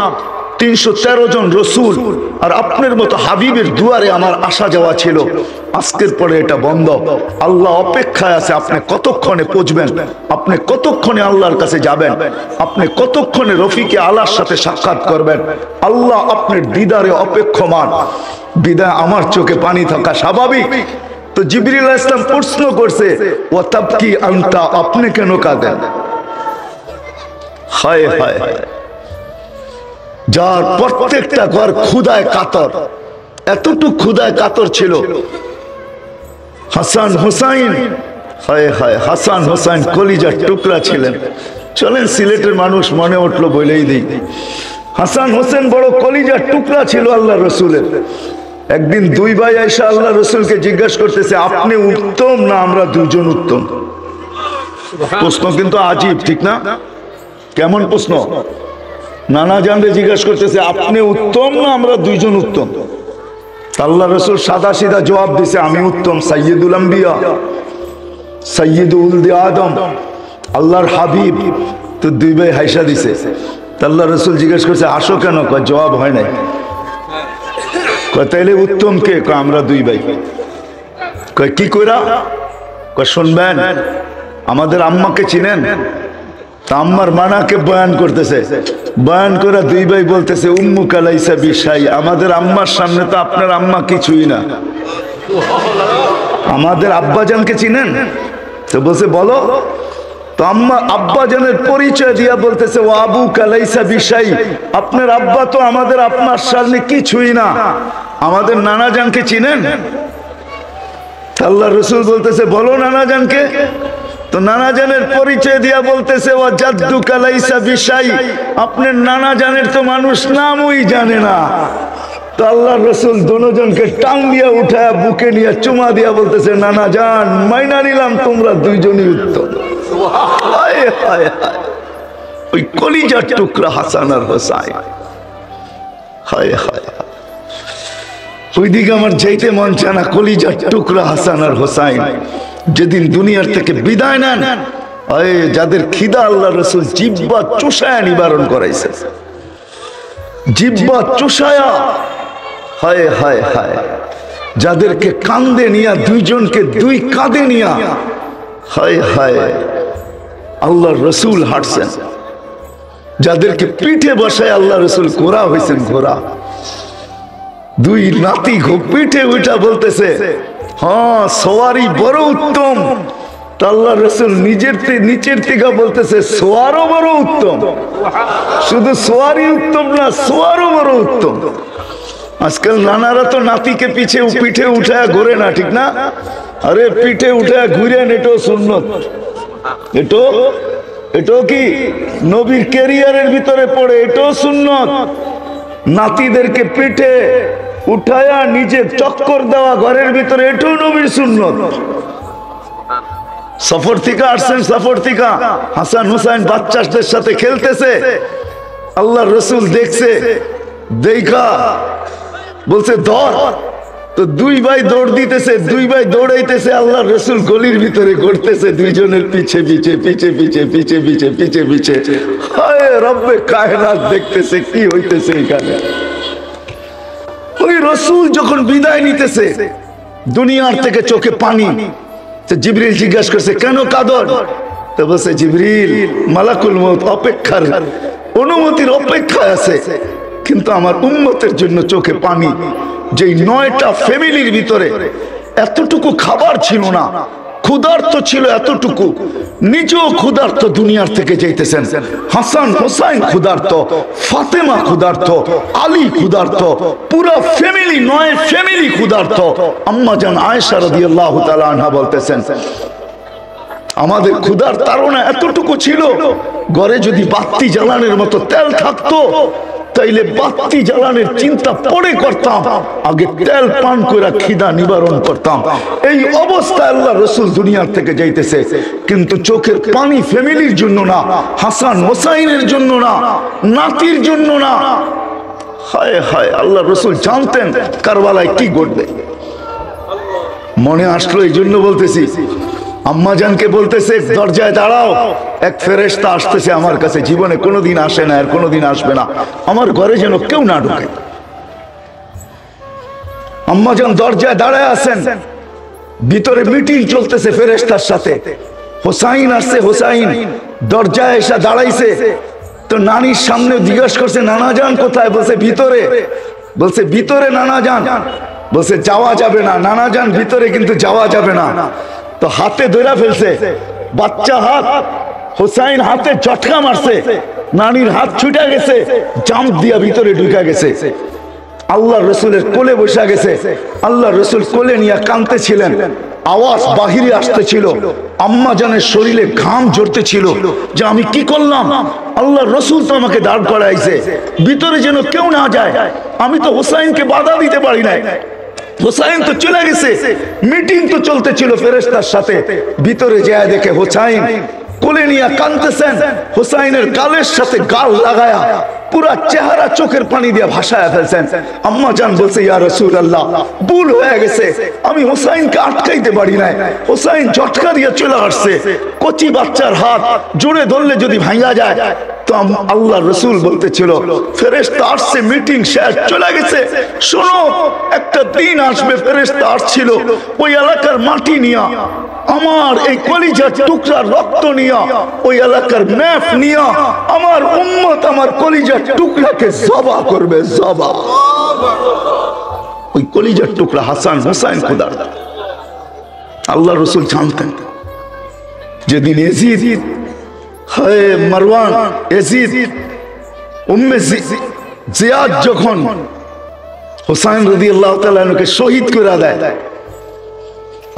313 জন রসুল আর আপনার মতো হাবিবের দুয়ারে আমার আসা যাওয়া ছিল। আজকের পরে এটা বন্ধ। আল্লাহ অপেক্ষায় আছে, আপনি কতক্ষণে পৌঁছবেন, আপনি কতক্ষণে আল্লাহর কাছে যাবেন, আপনি কতক্ষণে রফিকে আলার সাথে সাক্ষাৎ করবেন। আল্লাহ আপনার দিদারে অপেক্ষমান। বিদায় আমার চোখে পানি থাকা স্বাভাবিক। তো জিবরিল আলাইহিস সালাম প্রশ্ন করছে, ওয়া তাবকি আনতা, আপনি কেন কাঁদেন? হায় হায়, যার প্রত্যেকটা ঘর ক্ষুধায় কাতর, এতটুকু ক্ষুধায় কাতর ছিল। হাসান হোসাইন, হায় হায়, হাসান হোসাইন কলিজার টুকরা ছিলেন। চলেন সিলেটের মানুষ মনে উঠলো বলেই দিই, হাসান হোসেন বড় কলিজার টুকরা ছিল আল্লাহ রসুলের। একদিন দুই ভাই আয়েশা আল্লাহ রসুলকে জিজ্ঞাসা করতেছে, আপনি উত্তম না আমরা দুজন উত্তম? প্রশ্ন কিন্তু আজীব, ঠিক না? কেমন প্রশ্ন? নানা জানরে জিজ্ঞাসা করতেছে, আপনি উত্তম না আমরা দুইজন উত্তম? আল্লাহ রসুল সাদা সিধা জবাব দিছে, আমি উত্তম, সাইয়্যিদুল আম্বিয়া, সাইয়্যিদুল উলদে আদম, আল্লাহর হাবিব। তো দুই ভাই হাইসা দিছে। আল্লাহ রসুল জিজ্ঞেস করছে, আসো কেন? কয় জবাব হয় নাই। কয় তাইলে উত্তম কে? কয় আমরা দুই ভাই। কয় কি কইরা? কয় শুনবেন, আমাদের আম্মাকে চিনেন? তা আম্মার মানাকে বয়ান করতেছে, বয়ান করে দুই ভাই বলতেছে, উম্মু কালাইসা বিশাই, আমাদের আম্মার সামনে তো আপনার আম্মা কিছুই না। আমাদের আব্বাজানকে চিনেন? তো বলছে বলো। তো আম্মা আব্বাজানের পরিচয় দিয়া বলতেছে, ও আবু কালাইসা বিশাই, আপনার আব্বা তো আমাদের আপনার সামনে কিছুই না। আমাদের নানাজানকে চিনেন? আল্লাহ রসুল বলতেছে, বলো নানাজানকে। তো নানাজানের পরিচয় দিয়া বলতেছে, ও জাদ্দু কালাইসা বিশাই, আপনার নানাজানের তো মানুষ নামই জানে না। তো আল্লাহ রসুল দুজনকে টান দিয়া উঠায় বুকে নিয়ে চুমা দিয়া বলতেছে, নানাজান মাইনা নিলাম, তোমরা দুইজনই উত্তম। ওই কলিজার টুকরা হাসান আর হোসাইন, হায় হায়, ওইদিকে আমার যাইতে মন চায় না। কলিজার টুকরা হাসান আর হোসাইন যেদিন দুনিয়ার থেকে বিদায় নেন, যাদের খিদা আল্লাহ রসুল জিহ্বা চুষায়া নিবারণ করাইছে, জিহ্বা চুষায়া, হায় হায় হায়, যাদেরকে কান্দে নিয়া, দুইজনকে দুই কাঁধে নিয়া, হায় হায়, আল্লাহ রসুল হাঁটছেন, যাদেরকে পিঠে বসায় আল্লাহ রসুল ঘোড়া হয়েছেন, ঘোড়া। দুই নাতি পিঠে উঠা বলতেছে, হ্যাঁ সোয়ারি বড় উত্তম। আল্লাহ রসুল নিচের থেকে বলতেছে, সোয়ারও বড় উত্তম। শুধু সোয়ারি উত্তম না, সোয়ারও বড় উত্তম। আজকাল নানারা তো নাতিকে পিঠে উঠায় ঘোরে না, ঠিক না? আরে পিঠে উঠায় ঘুরেন, এটাও সুন্নত। এটাও কি নবীর ক্যারিয়ারের ভিতরে পড়ে, এটাও সুন্নত। নাতিদেরকে পিঠে উঠায়া নিচে চক্কর দেওয়া ঘরের ভিতরে, এটাও নবীর সুন্নত। সফর থেকে আসছেন, সফর থেকে হাসান হুসাইন বাচ্চাদের সাথে খেলতেছে, আল্লাহ রসুল দেখছে, দেখা বলছে ধর। তো দুই ভাই দৌড় দিতেছে, দুই ভাই দৌড়াইতেছে, আল্লাহ রসুল গলির ভিতরে ঘুরতেছে, দুইজনের পিছে পিছে পিছে পিছে পিছে পিছে পিছে পিছে। হায় রব্বে কায়নাত দেখতেছে কি হইতেছে এখানে। ওই রসুল যখন বিদায় নিতেছে দুনিয়ার থেকে, চোখে পানি। তো জিবরিল জিজ্ঞাসা করছে, কেন কাঁদন? তো বলছে, জিবরিল মালাকুল মউত অপেক্ষার অনুমতির অপেক্ষায় আছে, কিন্তু আমার উম্মতের জন্য চোখে পানি। যেই 9টা ফ্যামিলির ভিতরে এতটুকু খাবার ছিল না, ক্ষুধার্ত ছিল এতটুকু, নিজেও ক্ষুধার্ত দুনিয়ার থেকে যাইতেছেন। হাসান হোসাইন ক্ষুধার্ত, ফাতেমা ক্ষুধার্ত, আলী ক্ষুধার্ত, পুরো ফ্যামিলি 9 ফ্যামিলি ক্ষুধার্ত। আম্মা জান আয়েশা রাদিয়াল্লাহু তাআলা আনহা বলতেছেন, আমাদের ক্ষুধার তাড়না এতটুকু ছিল, ঘরে যদি বাতি জ্বালানোর মতো তেল থাকতো তাইলে বাতি জ্বালানোর চিন্তা পরে করতাম, আগে তেল পান করে খিদা নিবারণ করতাম। এই অবস্থায় আল্লাহ রসুল দুনিয়ার থেকে যাইতেছে, কিন্তু চোখের পানি ফ্যামিলির জন্য না, হাসান হোসাইনের জন্য না, নাতির জন্য না। হায় হায়, আল্লাহ রসুল জানতেন কারবালায় কি ঘটবে। মনে আসলো, এই জন্য বলতেছি, আম্মাজানকে বলতেছে দরজায় দাঁড়াও, এক ফেরেশতা আসতেছে আমার কাছে, জীবনে কোনোদিন আসে না আর কোনোদিন আসবে না, আমার ঘরে যেন কেউ না ঢুকে। আম্মাজান দরজায় দাঁড়ায় আছেন, ভিতরে মিটিং চলতেছে ফেরেশতার সাথে। হোসাইন আসছে, হোসাইন দরজায় এসে দাঁড়াইছে, তো নানির সামনে জিজ্ঞাসা করছে নানা যান কোথায়? বলছে ভিতরে। বলছে ভিতরে নানা যান? বলছে যাওয়া যাবে না নানা যান, ভিতরে কিন্তু যাওয়া যাবে না। তো হাতে ধরে ফেলছে, বাচ্চা হাত, হোসাইন হাতে ঝটকা মারছে, নানির হাত ছুটে গেছে, জাম্প দিয়া ভিতরে ঢুকে গেছে। আল্লাহ রসুলের কোলে বসে গেছে, আল্লাহ রসুল কোলে নিয়ে কাঁদতেছিলেন, আওয়াজ বাহিরে আসতেছিল, আম্মা জানের শরীরে ঘাম ঝরতেছিল যে আমি কি করলাম, আল্লাহ রসুল তো আমাকে দাঁড় করাইছে, ভিতরে যেন কেউ না যায়। আমি তো হোসাইনকে বাধা দিতে পারি নাই, হোসাইন তো চলে গেছে, মিটিং তো চলতেছিল ফেরেশতার সাথে। ভিতরে যায় দেখে হোসাইন কোলে নিয়ে কাঁদতেছেন, হোসাইনের গালের সাথে গাল লাগায়া পুরা চেহারা চোখের পানি দিয়ে ভাসায় ফেলছেন। আম্মা জান বলছে ইয়া রাসূলুল্লাহ, ভুল হয়ে গেছে, আমি হোসাইনকে আটকাইতে পারি নাই, হোসাইন ঝটকা দিয়ে চলে আসছে, কচি বাচ্চার হাত জোরে ধরলে যদি ভাঙা যায়। তো আল্লাহ রসুল বলতেছিল ফেরেশতা আসছে, মিটিং শেষ, চলে গেছে, শোনো একটা দিন আসবে ফেরেশতা আসছিল ওই এলাকার মাটি নিয়া, আমার এই কলিজার টুকরা রক্ত নিয়া, ওই এলাকার ম্যাপ নিয়া আমার উম্মত আমার কলিজার টুকরাকে জবা করবে, জবা। ওই কলিজার টুকরা হাসান হোসাইন খুদার। আল্লাহ রসুল জানতেন যেদিন এজিদ মারওয়ান এজিদ উম্মে জিয়াদ যখন হোসাইন রাদিয়াল্লাহু তাআলা আনহুকে শহীদ করে দেয়,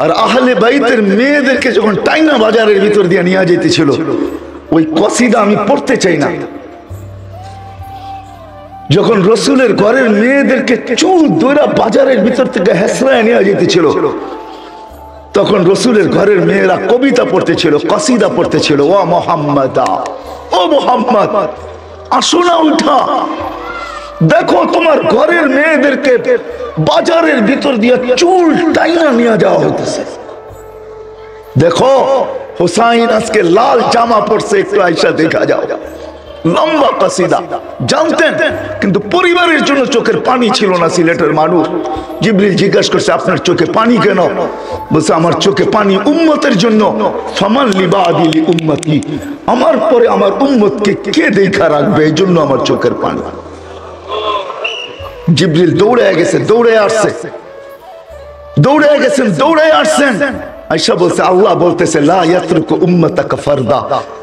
আর আহলে বাইতের মেয়েদেরকে যখন টাইনা বাজারের ভিতর দিয়ে নিয়ে যেতেছিল, ওই কসিদা আমি পড়তে চাই না, যখন রসুলের ঘরের মেয়েদেরকে চুল ধরে বাজারের ভিতর থেকে হেসরায় নিয়ে যেতেছিল, তখন রসুলের ঘরের মেয়েরা কবিতা পড়তেছিল, কসিদা পড়তেছিল, ও মুহাম্মাদা, ও মুহাম্মদ আসো না উঠা, দেখো তোমার ঘরের মেয়েদেরকে বাজারের ভিতর দিয়ে চুল টাইনা নিয়ে যাওয়া হতেছে, দেখো হোসাইন আজকে লাল জামা পরছে, একটু আয়সা দেখা যাও। লম্বা কসিদা জানতেন, কিন্তু পরিবারের জন্য চোখের পানি ছিল না। সিলেটের মানুষ, জিবরিল জিজ্ঞাসা করছে আপনার চোখে পানি কেন? বলছে আমার চোখে পানি উম্মতের জন্য, ফামান লিবাদি লি উম্মতি, আমার পরে আমার উম্মতকে কে দেখা রাখবে, এই জন্য আমার চোখের পানি। জিবরিল দৌড়ে গেছে, দৌড়ে আসছে, দৌড়ে গেছেন, দৌড়ে আসছেন। আয়েশা বলছে আল্লাহ বলতেছে লা ইয়াতরুকু উম্মাতাকা ফারদা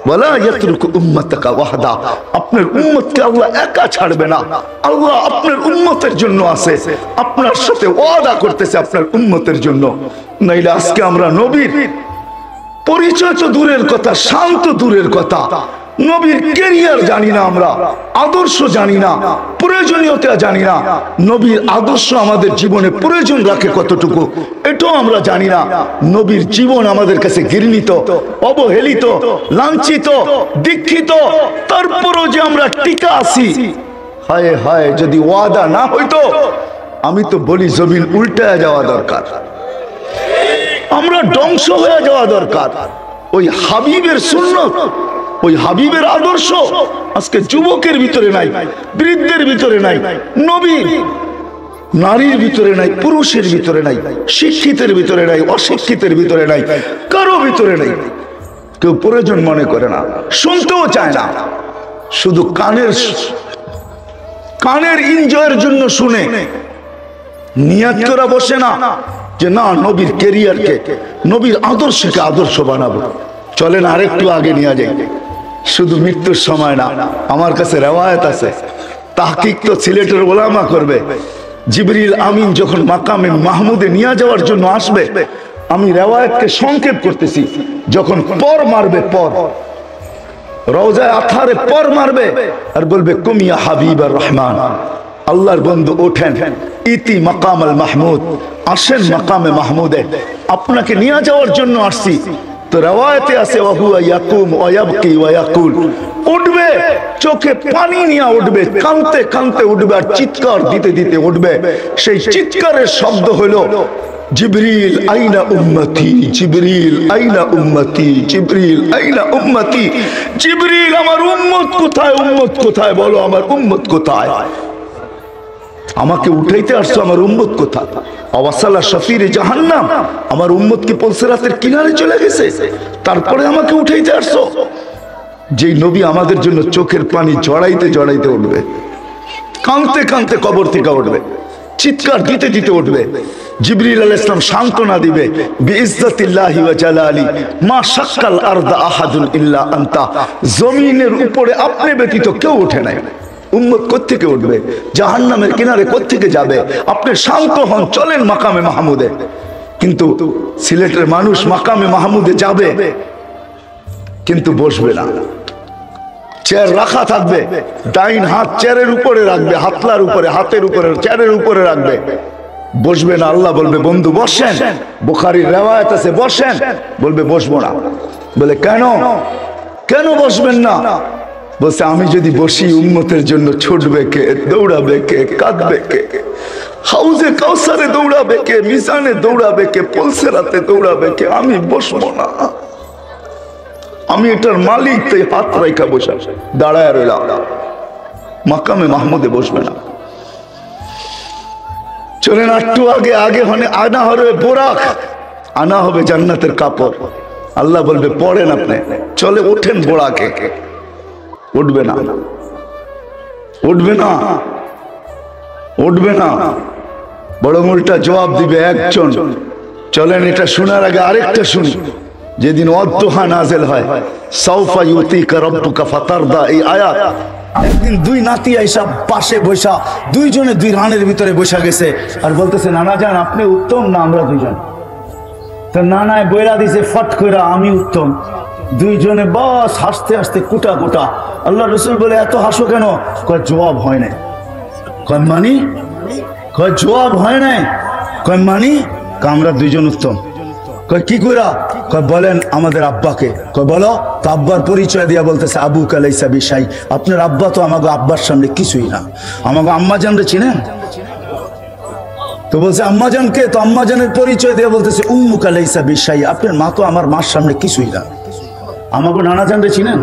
ওয়ালা ইয়াতরুকু উম্মাতাকা ওয়াহদা, আপনার উম্মতকে আল্লাহ একা ছাড়বে না, আল্লাহ আপনার উম্মতের জন্য আছে, আপনার সাথে ওয়াদা করতেছে আপনার উম্মতের জন্য। নাইলে আজকে আমরা নবীর পরিচয় তো দূরের কথা, শান্ত দূরের কথা, নবীর ক্যারিয়ার জানি না, আমরা আদর্শ জানি না, প্রয়োজনীয়তা জানি না, নবীর আদর্শ আমাদের জীবনে প্রয়োজন রাখে কতটুকু এটাও আমরা জানি না। নবীর জীবন আমাদের কাছে ঘৃণিত, অবহেলিত, লাঞ্ছিত, দীক্ষিত, তারপরও যে আমরা টিকা আছি। হায় হায়, যদি ওয়াদা না হইতো, আমি তো বলি জমিন উল্টায় যাওয়া দরকার, আমরা ধ্বংস হয়ে যাওয়া দরকার। ওই হাবিবের সুন্নত, ওই হাবিবের আদর্শ আজকে যুবকের ভিতরে নাই, বৃদ্ধের ভিতরে নাই, নবী নারীর ভিতরে নাই, পুরুষের ভিতরে নাই, শিক্ষিতের ভিতরে নাই, অশিক্ষিতের ভিতরে নাই, কারো ভিতরে নাই। কেউ প্রয়োজন মনে করে না, শুনতেও চায় না, শুধু কানের এনজয়ের জন্য শুনে, নিয়াত করে বসে না যে না নবীর ক্যারিয়ারকে, নবীর আদর্শকে আদর্শ বানাবো। চলেন আরেকটু আগে নিয়ে যাই, শুধু মৃত্যুর সময় না। আমার কাছে রেওয়ায়েত আছে, তাহকিক তো সিলেটের ওলামা করবে। জিবরিল আমিন যখন মাকামে মাহমুদে নিয়ে যাওয়ার জন্য আসবে, আমি রেওয়ায়েতকে সংক্ষেপ করতেছি, যখন পর মারবে, পর রওজায়ে আতহারে পর মারবে আর বলবে কুমিয়া হাবিবার রহমান, আল্লাহর বন্ধু ওঠেন, ইতি মাকাম আল মাহমুদ, আসেন মাকামে মাহমুদে, আপনাকে নিয়ে যাওয়ার জন্য আসছি। তো রিওয়ায়াতে আছে ওয়াহুয়া ইয়াকুম ওয়া ইয়াবকি ওয়া ইয়াকুল, উঠবে চোখে পানি নিয়ে উঠবে, কাঁদতে কাঁদতে উঠবে আর চিৎকার দিতে দিতে উঠবে। সেই চিৎকারের শব্দ হলো জিবরিল আইনা উম্মতি, জিবরিল আইনা উম্মতি, জিবরিল আইনা উম্মতি। জিবরিল আমার উম্মত কোথায়, উম্মত কোথায়, বলো আমার উম্মত কোথায়, আমাকে উঠাইতে আসছো, আমার উম্মত কোথায়? আওয়াসালা শফিরে জাহান্নাম, আমার উম্মত কি পুলসিরাতের কিনারে চলে গেছে, তারপরে আমাকে উঠাইতে আসছো? যেই নবী আমাদের জন্য চোখের পানি জড়াইতে জড়াইতে উঠবে, কাঁদতে কাঁদতে কবর থেকে উঠবে, চিৎকার দিতে দিতে উঠবে, জিবরিল আলাইহিস সালাম সান্ত্বনা দিবে, বিইজ্জাতিল্লাহি ওয়া জালালি মা শাক্কাল আরদা আহাদুন ইল্লা আনতা, জমিনের উপরে আপনি ব্যতীত কেউ ওঠে নাই। উম্মত কোত্থেকে উঠবে, জাহান্নামের কিনারে কোত্থেকে যাবে? আপনি শান্ত হন, চলেন মাকামে মাহমুদে। কিন্তু সিলেটের মানুষ মাকামে মাহমুদে যাবে কিন্তু বসবে না, চেয়ার রাখা থাকবে, ডাইন হাত চেয়ারের উপরে রাখবে, হাতলার উপরে, হাতের উপরে, চেয়ারের উপরে রাখবে, বসবে না। আল্লাহ বলবে বন্ধু বসেন, বুখারীর রিওয়ায়াত আছে বসেন, বলবে বসবো না। বলে কেন, কেন বসবেন না? বলছে আমি যদি বসি উম্মতের জন্য ছুটবে কে, দৌড়াবে কে, কাঁদবে কে, হাউজে কাউসারে দৌড়াবে কে, মিজানে দৌড়াবে কে, পুলসিরাতে দৌড়াবে কে, আমি বসবো না। আমি এটার মালিক, তাই হাত রাইখা বসা দাঁড়ায় রইলাম, মাকামে মাহমুদে বসবে না। চলেন একটু আগে, আগে হনে আনা হবে বোরাক, আনা হবে জান্নাতের কাপড়। আল্লাহ বলবে পড়েন আপনি, চলে ওঠেন বোরাকে, উঠবে না, উঠবে না, উঠবে না, বড় উল্টা জবাব দিবে একজন। চলেন এটা শোনার আগে আরেকটা শুনি। যেদিন ওয়াদুহা নাযিল হয়, সাউফা ইউতিকা রাব্বুকা ফাতারদা, এই আয়াত। একদিন দুই নাতি আইসা পাশে বসা, দুইজনে দুই রানের ভিতরে বসা গেছে আর বলতেছে নানা জান আপনি উত্তম না আমরা দুইজন? তো নানায় বইলা দিছে ফট কইরা আমি উত্তম। দুইজনে বাস হাসতে হাসতে কুটা কুটা। আল্লাহ রাসূল বলে এত হাসো কেন? কয় জবাব হয় নাই। কয় মানি? কয় জবাব হয় নাই। কয় মানি? আমরা দুইজন উত্তম। কয় কি কইরা? কয় বলেন আমাদের আব্বাকে। কয় বলো তো। আব্বার পরিচয় দিয়া বলতেছে আবুকা লাইসা বিশাই, আপনার আব্বা তো আমাকে আব্বার সামনে কিছুই না। আমাকে আম্মা জানরে চিনেন? তো বলছে আম্মা জানকে, তো আম্মা জানের পরিচয় দিয়ে বলতেছে উম্মুকা লাইসা বিশাই, আপনার মা তো আমার মার সামনে কিছুই না। আমাকে নানা জানরে চিনেন?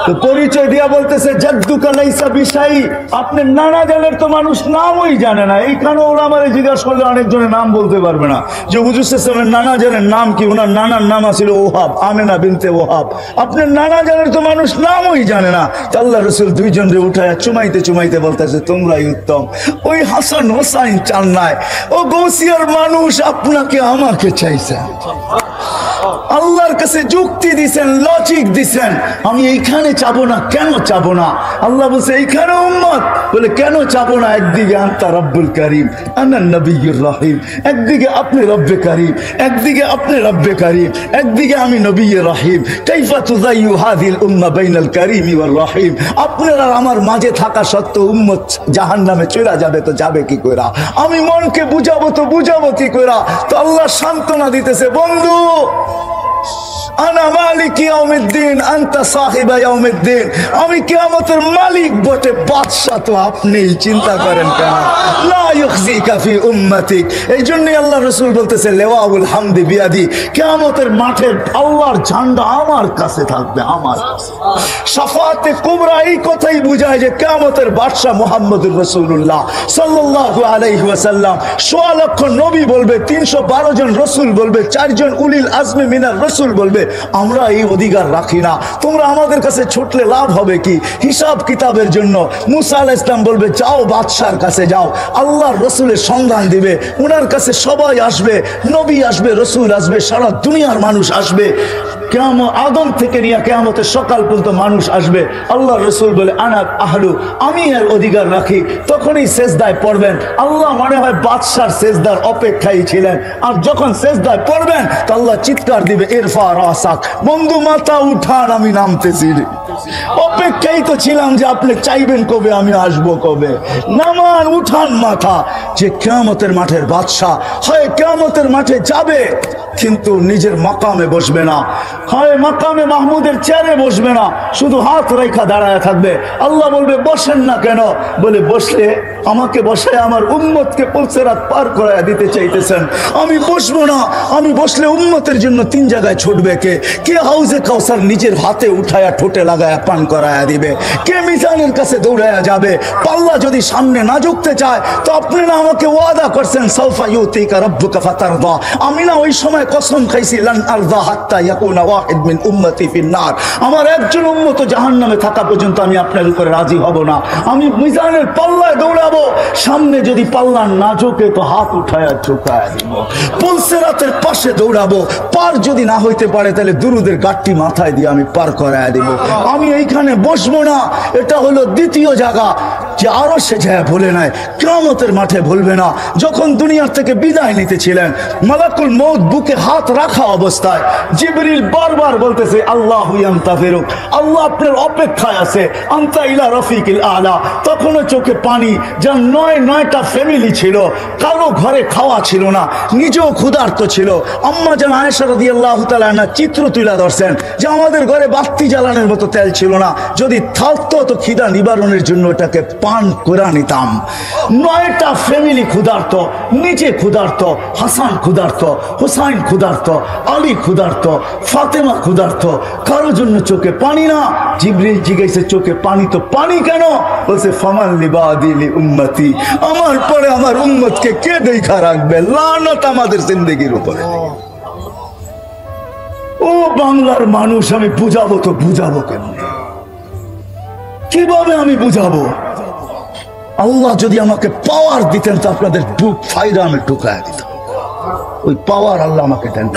তো পরিচয় দিয়া বলতেছে জাদ্দুকা লাইসা বিশাই, আপনার নানা জানের তো মানুষ নামই জানে না। এইখানে ওরা আমারে জিজ্ঞাসা করলে অনেকজনের নাম বলতে পারবে না যে হুজুর সাল্লাল্লাহু নানা জানের নাম কি। ওনার নানার নাম ছিল ওহাব, আমেনা বিনতে ওহাব। আপনার নানা জানের তো মানুষ নামই জানে না। আল্লাহ রাসূল দুইজনরে উঠায় চুমাইতে চুমাইতে বলতেছে তোমরাই উত্তম। ওই হাসান হোসাইন চান নাই, ও গৌসিয়ার মানুষ আপনাকে আমাকে চাইছে। আল্লাহর কাছে যুক্তি দিছেন, লজিক দিছেন, আমি এইখানে চাবো না। কেন চাবো না? আল্লাহ বলছে এইখানে উম্মত, বলে কেন চাবো না? একদিকে আনতা রব্বুল কারীম আনা নবিয়্যুর রহিম, একদিকে আপনি রব্বে কারীম, একদিকে আপনি রব্বে কারীম, একদিকে আমি নবিয়্যে রহিম। কাইফা তুযায়্যু হাযিল উম্মাহ বাইনাল কারীমি ওয়ার রহিম। আপনারা আমার মাঝে থাকা সত্ত্বেও উম্মত জাহান্নামে চলে যাবে, তো যাবে কি কইরা? আমি মনকে বুঝাবো তো বুঝাবো কি কইরা? তো আল্লাহ সান্ত্বনা দিতেছে বন্ধু আনা মালিক ইয়াউমিদ্দিন আনতা সাহিবা ইয়াউমিদ্দিন, আমি কিয়ামতের মালিক বটে, বাদশা তো আপনিই। চিন্তা করেন কেন? লা ইউখজিকা ফি উম্মতিক। এই জন্যই আল্লাহ রাসূল বলতেছে লিওয়াউল হামদি বিয়াদি, কিয়ামতের মাঠে আল্লাহর ঝান্ডা আমার কাছে থাকবে, আমার কাছে। শাফাআতে কুবরা এই কথাই বুঝায় যে কিয়ামতের বাদশা মুহাম্মদুর রাসূলুল্লাহ সাল্লাল্লাহু আলাইহি ওয়াসাল্লাম। ১৬ লক্ষ নবী বলবে, ৩১২ জন রাসূল বলবে, ৪ জন উলিল আজমি মিনার রাসূল বলবে আমরা এই অধিকার রাখি না। তোমরা আমাদের কাছে ছুটলে লাভ হবে কি? হিসাব কিতাবের জন্য মুসা আলাইহিস সালাম বলবে যাও বাদশার কাছে যাও, আল্লাহর রাসূলের সন্ধান দিবে, ওনার কাছে সবাই আসবে, নবী আসবে, রাসূল আসবে, সারা দুনিয়ার মানুষ আসবে। কিয়ামত আদম থেকে নিয়ে কিয়ামতের সকাল পর্যন্ত মানুষ আসবে। আল্লাহ রাসূল বলে আনা আহলু, আমি এর অধিকার রাখি। তখনই সেজদায় পড়বেন। আল্লাহ মনে হয় বাদশার সেজদার অপেক্ষায় ছিলেন। আর যখন সেজদায় পড়বেন তো আল্লাহ চিৎকার দিবে ইরফা রাসাক, বন্ধু মাথা উঠান আমি নামতেছি। অপেক্ষাই তো ছিলাম যে আপনি চাইবেন কবে আমি আসবো কবে। নামান উঠান মাথা যে কিয়ামতের মাঠের বাদশা হয় কিয়ামতের মাঠে যাবে কিন্তু নিজের মাকামে বসবে না, হয় মাকামে মাহমুদের চেয়ারে বসবে না, শুধু হাত রেখা দাঁড়ায় থাকবে। আল্লাহ বলবে বসেন না কেন? বলে বসলে আমাকে বসায় আমার উম্মতকে পুলসিরাত পার করায় দিতে চাইতেছেন, আমি বসবো না। আমি বসলে উম্মতের জন্য 3 জায়গায় ছুটবে কে হাউজে কাউসার নিজের হাতে উঠায়া ঠোঁটে লাগায়া পান করায়া দিবে, কে মিজানের কাছে দৌড়ায়া যাবে। পাল্লা যদি সামনে না ঝুঁকতে চায় তো আপনি না আমাকে ওয়াদা করছেন সাউফা ইউতিকা রাব্বুকা ফাতারদা, আমি না ওই সময় কসম খাইছি লান আরদা হাত্তা ইয়াকুনা ওয়াহিদ মিন উম্মতি ফিন নার, আমার একজন উম্মত জাহান্নামে থাকা পর্যন্ত আমি আপনার উপরে রাজি হব না। আমি মিজানের পাল্লায় দৌড়াবো, সামনে যদি পাল্লা না ঝোঁকে তো হাত উঠায়া ঝুঁকায়া দিব। পুলসিরাতের পাশে দৌড়াবো, পার যদি না হইতে পারে তাহলে দুরুদের গাঁটটি মাথায় দিয়ে আমি পার করায়া দিব। আমি এইখানে বসবো না। এটা হলো দ্বিতীয় জায়গা যে আরো সে যায় বলে নাই, কিয়ামতের মাঠে বলবে না। যখন দুনিয়ার থেকে বিদায় নিতেছিলেন মালাকুল মউত বুকে হাত রাখা অবস্থায় জিবরিল বারবার বলতেছে আল্লাহু ইয়ান্তাযিরুক, আল্লাহ আপনার অপেক্ষায় আছে, আনতা ইলা রফিকিল আলা। তখনও চোখে পানি। যার 9টা ফ্যামিলি ছিল, কারো ঘরে খাওয়া ছিল না, নিজেও ক্ষুধার্ত ছিল। আম্মা জান আয়েশা রাদিয়াল্লাহু তাআলা আনহা চিত্র তুলে ধরছেন যে আমাদের ঘরে বাতি জ্বালানোর মতো তেল ছিল না, যদি থাকতো তো খিদা নিবারণের জন্য এটাকে পান করে নিতাম। 9টা ফ্যামিলি ক্ষুধার্ত, নিজে ক্ষুধার্ত, হাসান ক্ষুধার্ত, হুসাইন ক্ষুধার্ত, আলী ক্ষুধার্ত, ফাতেমা ক্ষুধার্ত, কারো জন্য চোখে পানি না। জিবরিল জিজ্ঞাসা চোখে পানি তো পানি কেন? বলছে ফামান লিবাদিলি উম্মতি, আমার পরে আমার উম্মতকে কে দেখা রাখবে? লানত আমাদের জিন্দেগির উপরে। ও বাংলার মানুষ, আমি বুঝাবো তো বুঝাবো কেমন, কিভাবে আমি বুঝাবো? আল্লাহ যদি আমাকে পাওয়ার দিতেন তো আপনাদের বুক ফাইরা আমি ঢুকায় দিতাম। ওই পাওয়ার আল্লাহ আমাকে দেন।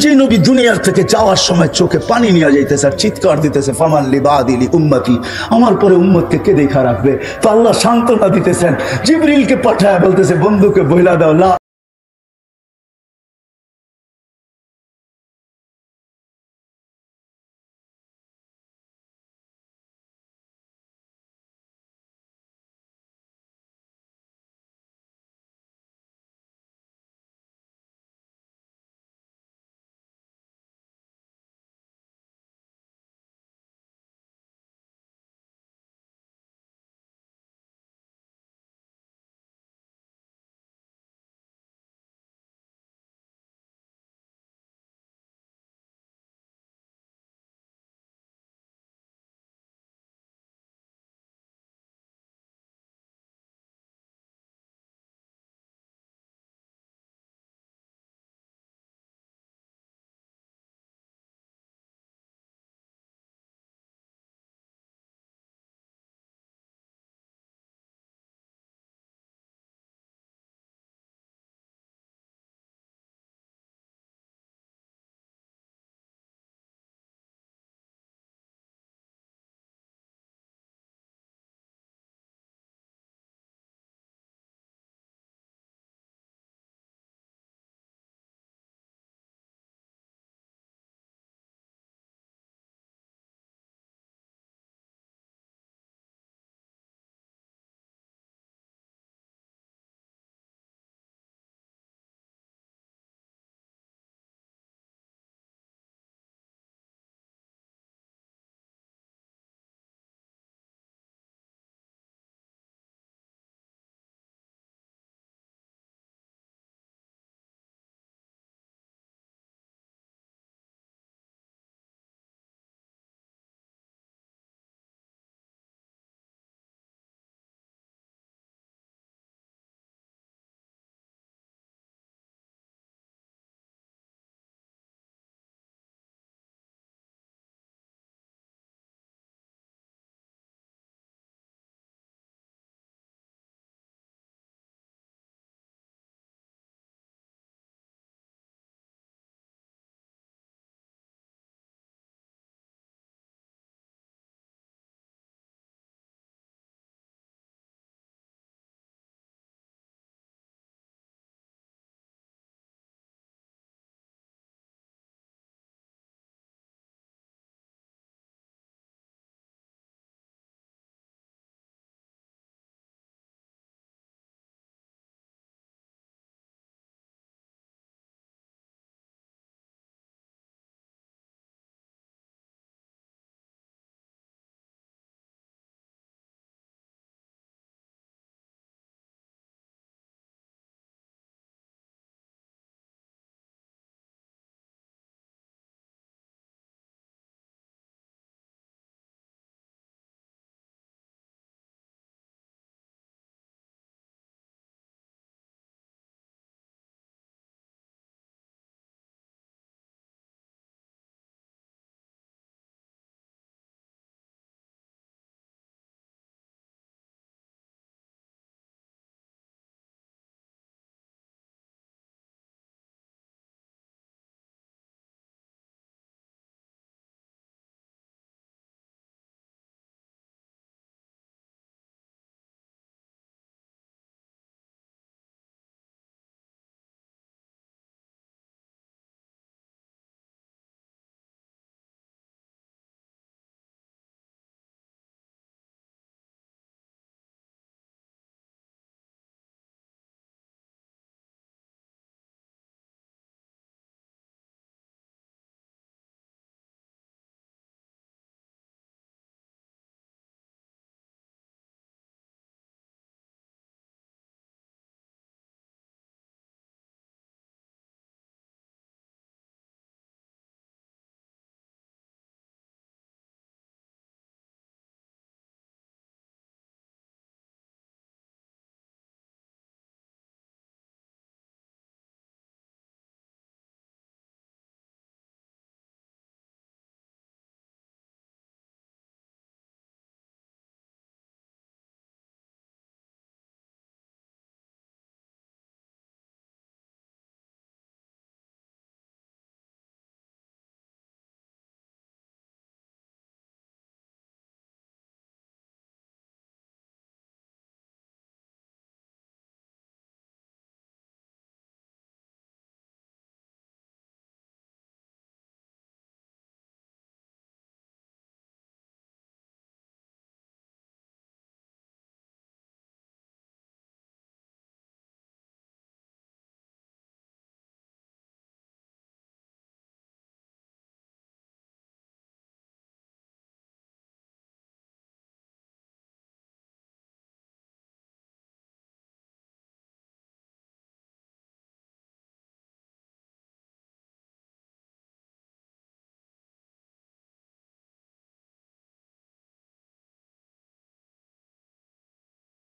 যে নবী দুনিয়ার থেকে যাওয়ার সময় চোখে পানি নিয়ে যাইতেছে আর চিৎকার দিতেছে ফামান লিবাদিলি উম্মতি, আমার পরে উম্মতকে কে দেখা রাখবে? তো আল্লাহ সান্ত্বনা দিতেছেন, জিবরিলকে পাঠায় বলতেছে বন্ধুকে বইলা দাও লা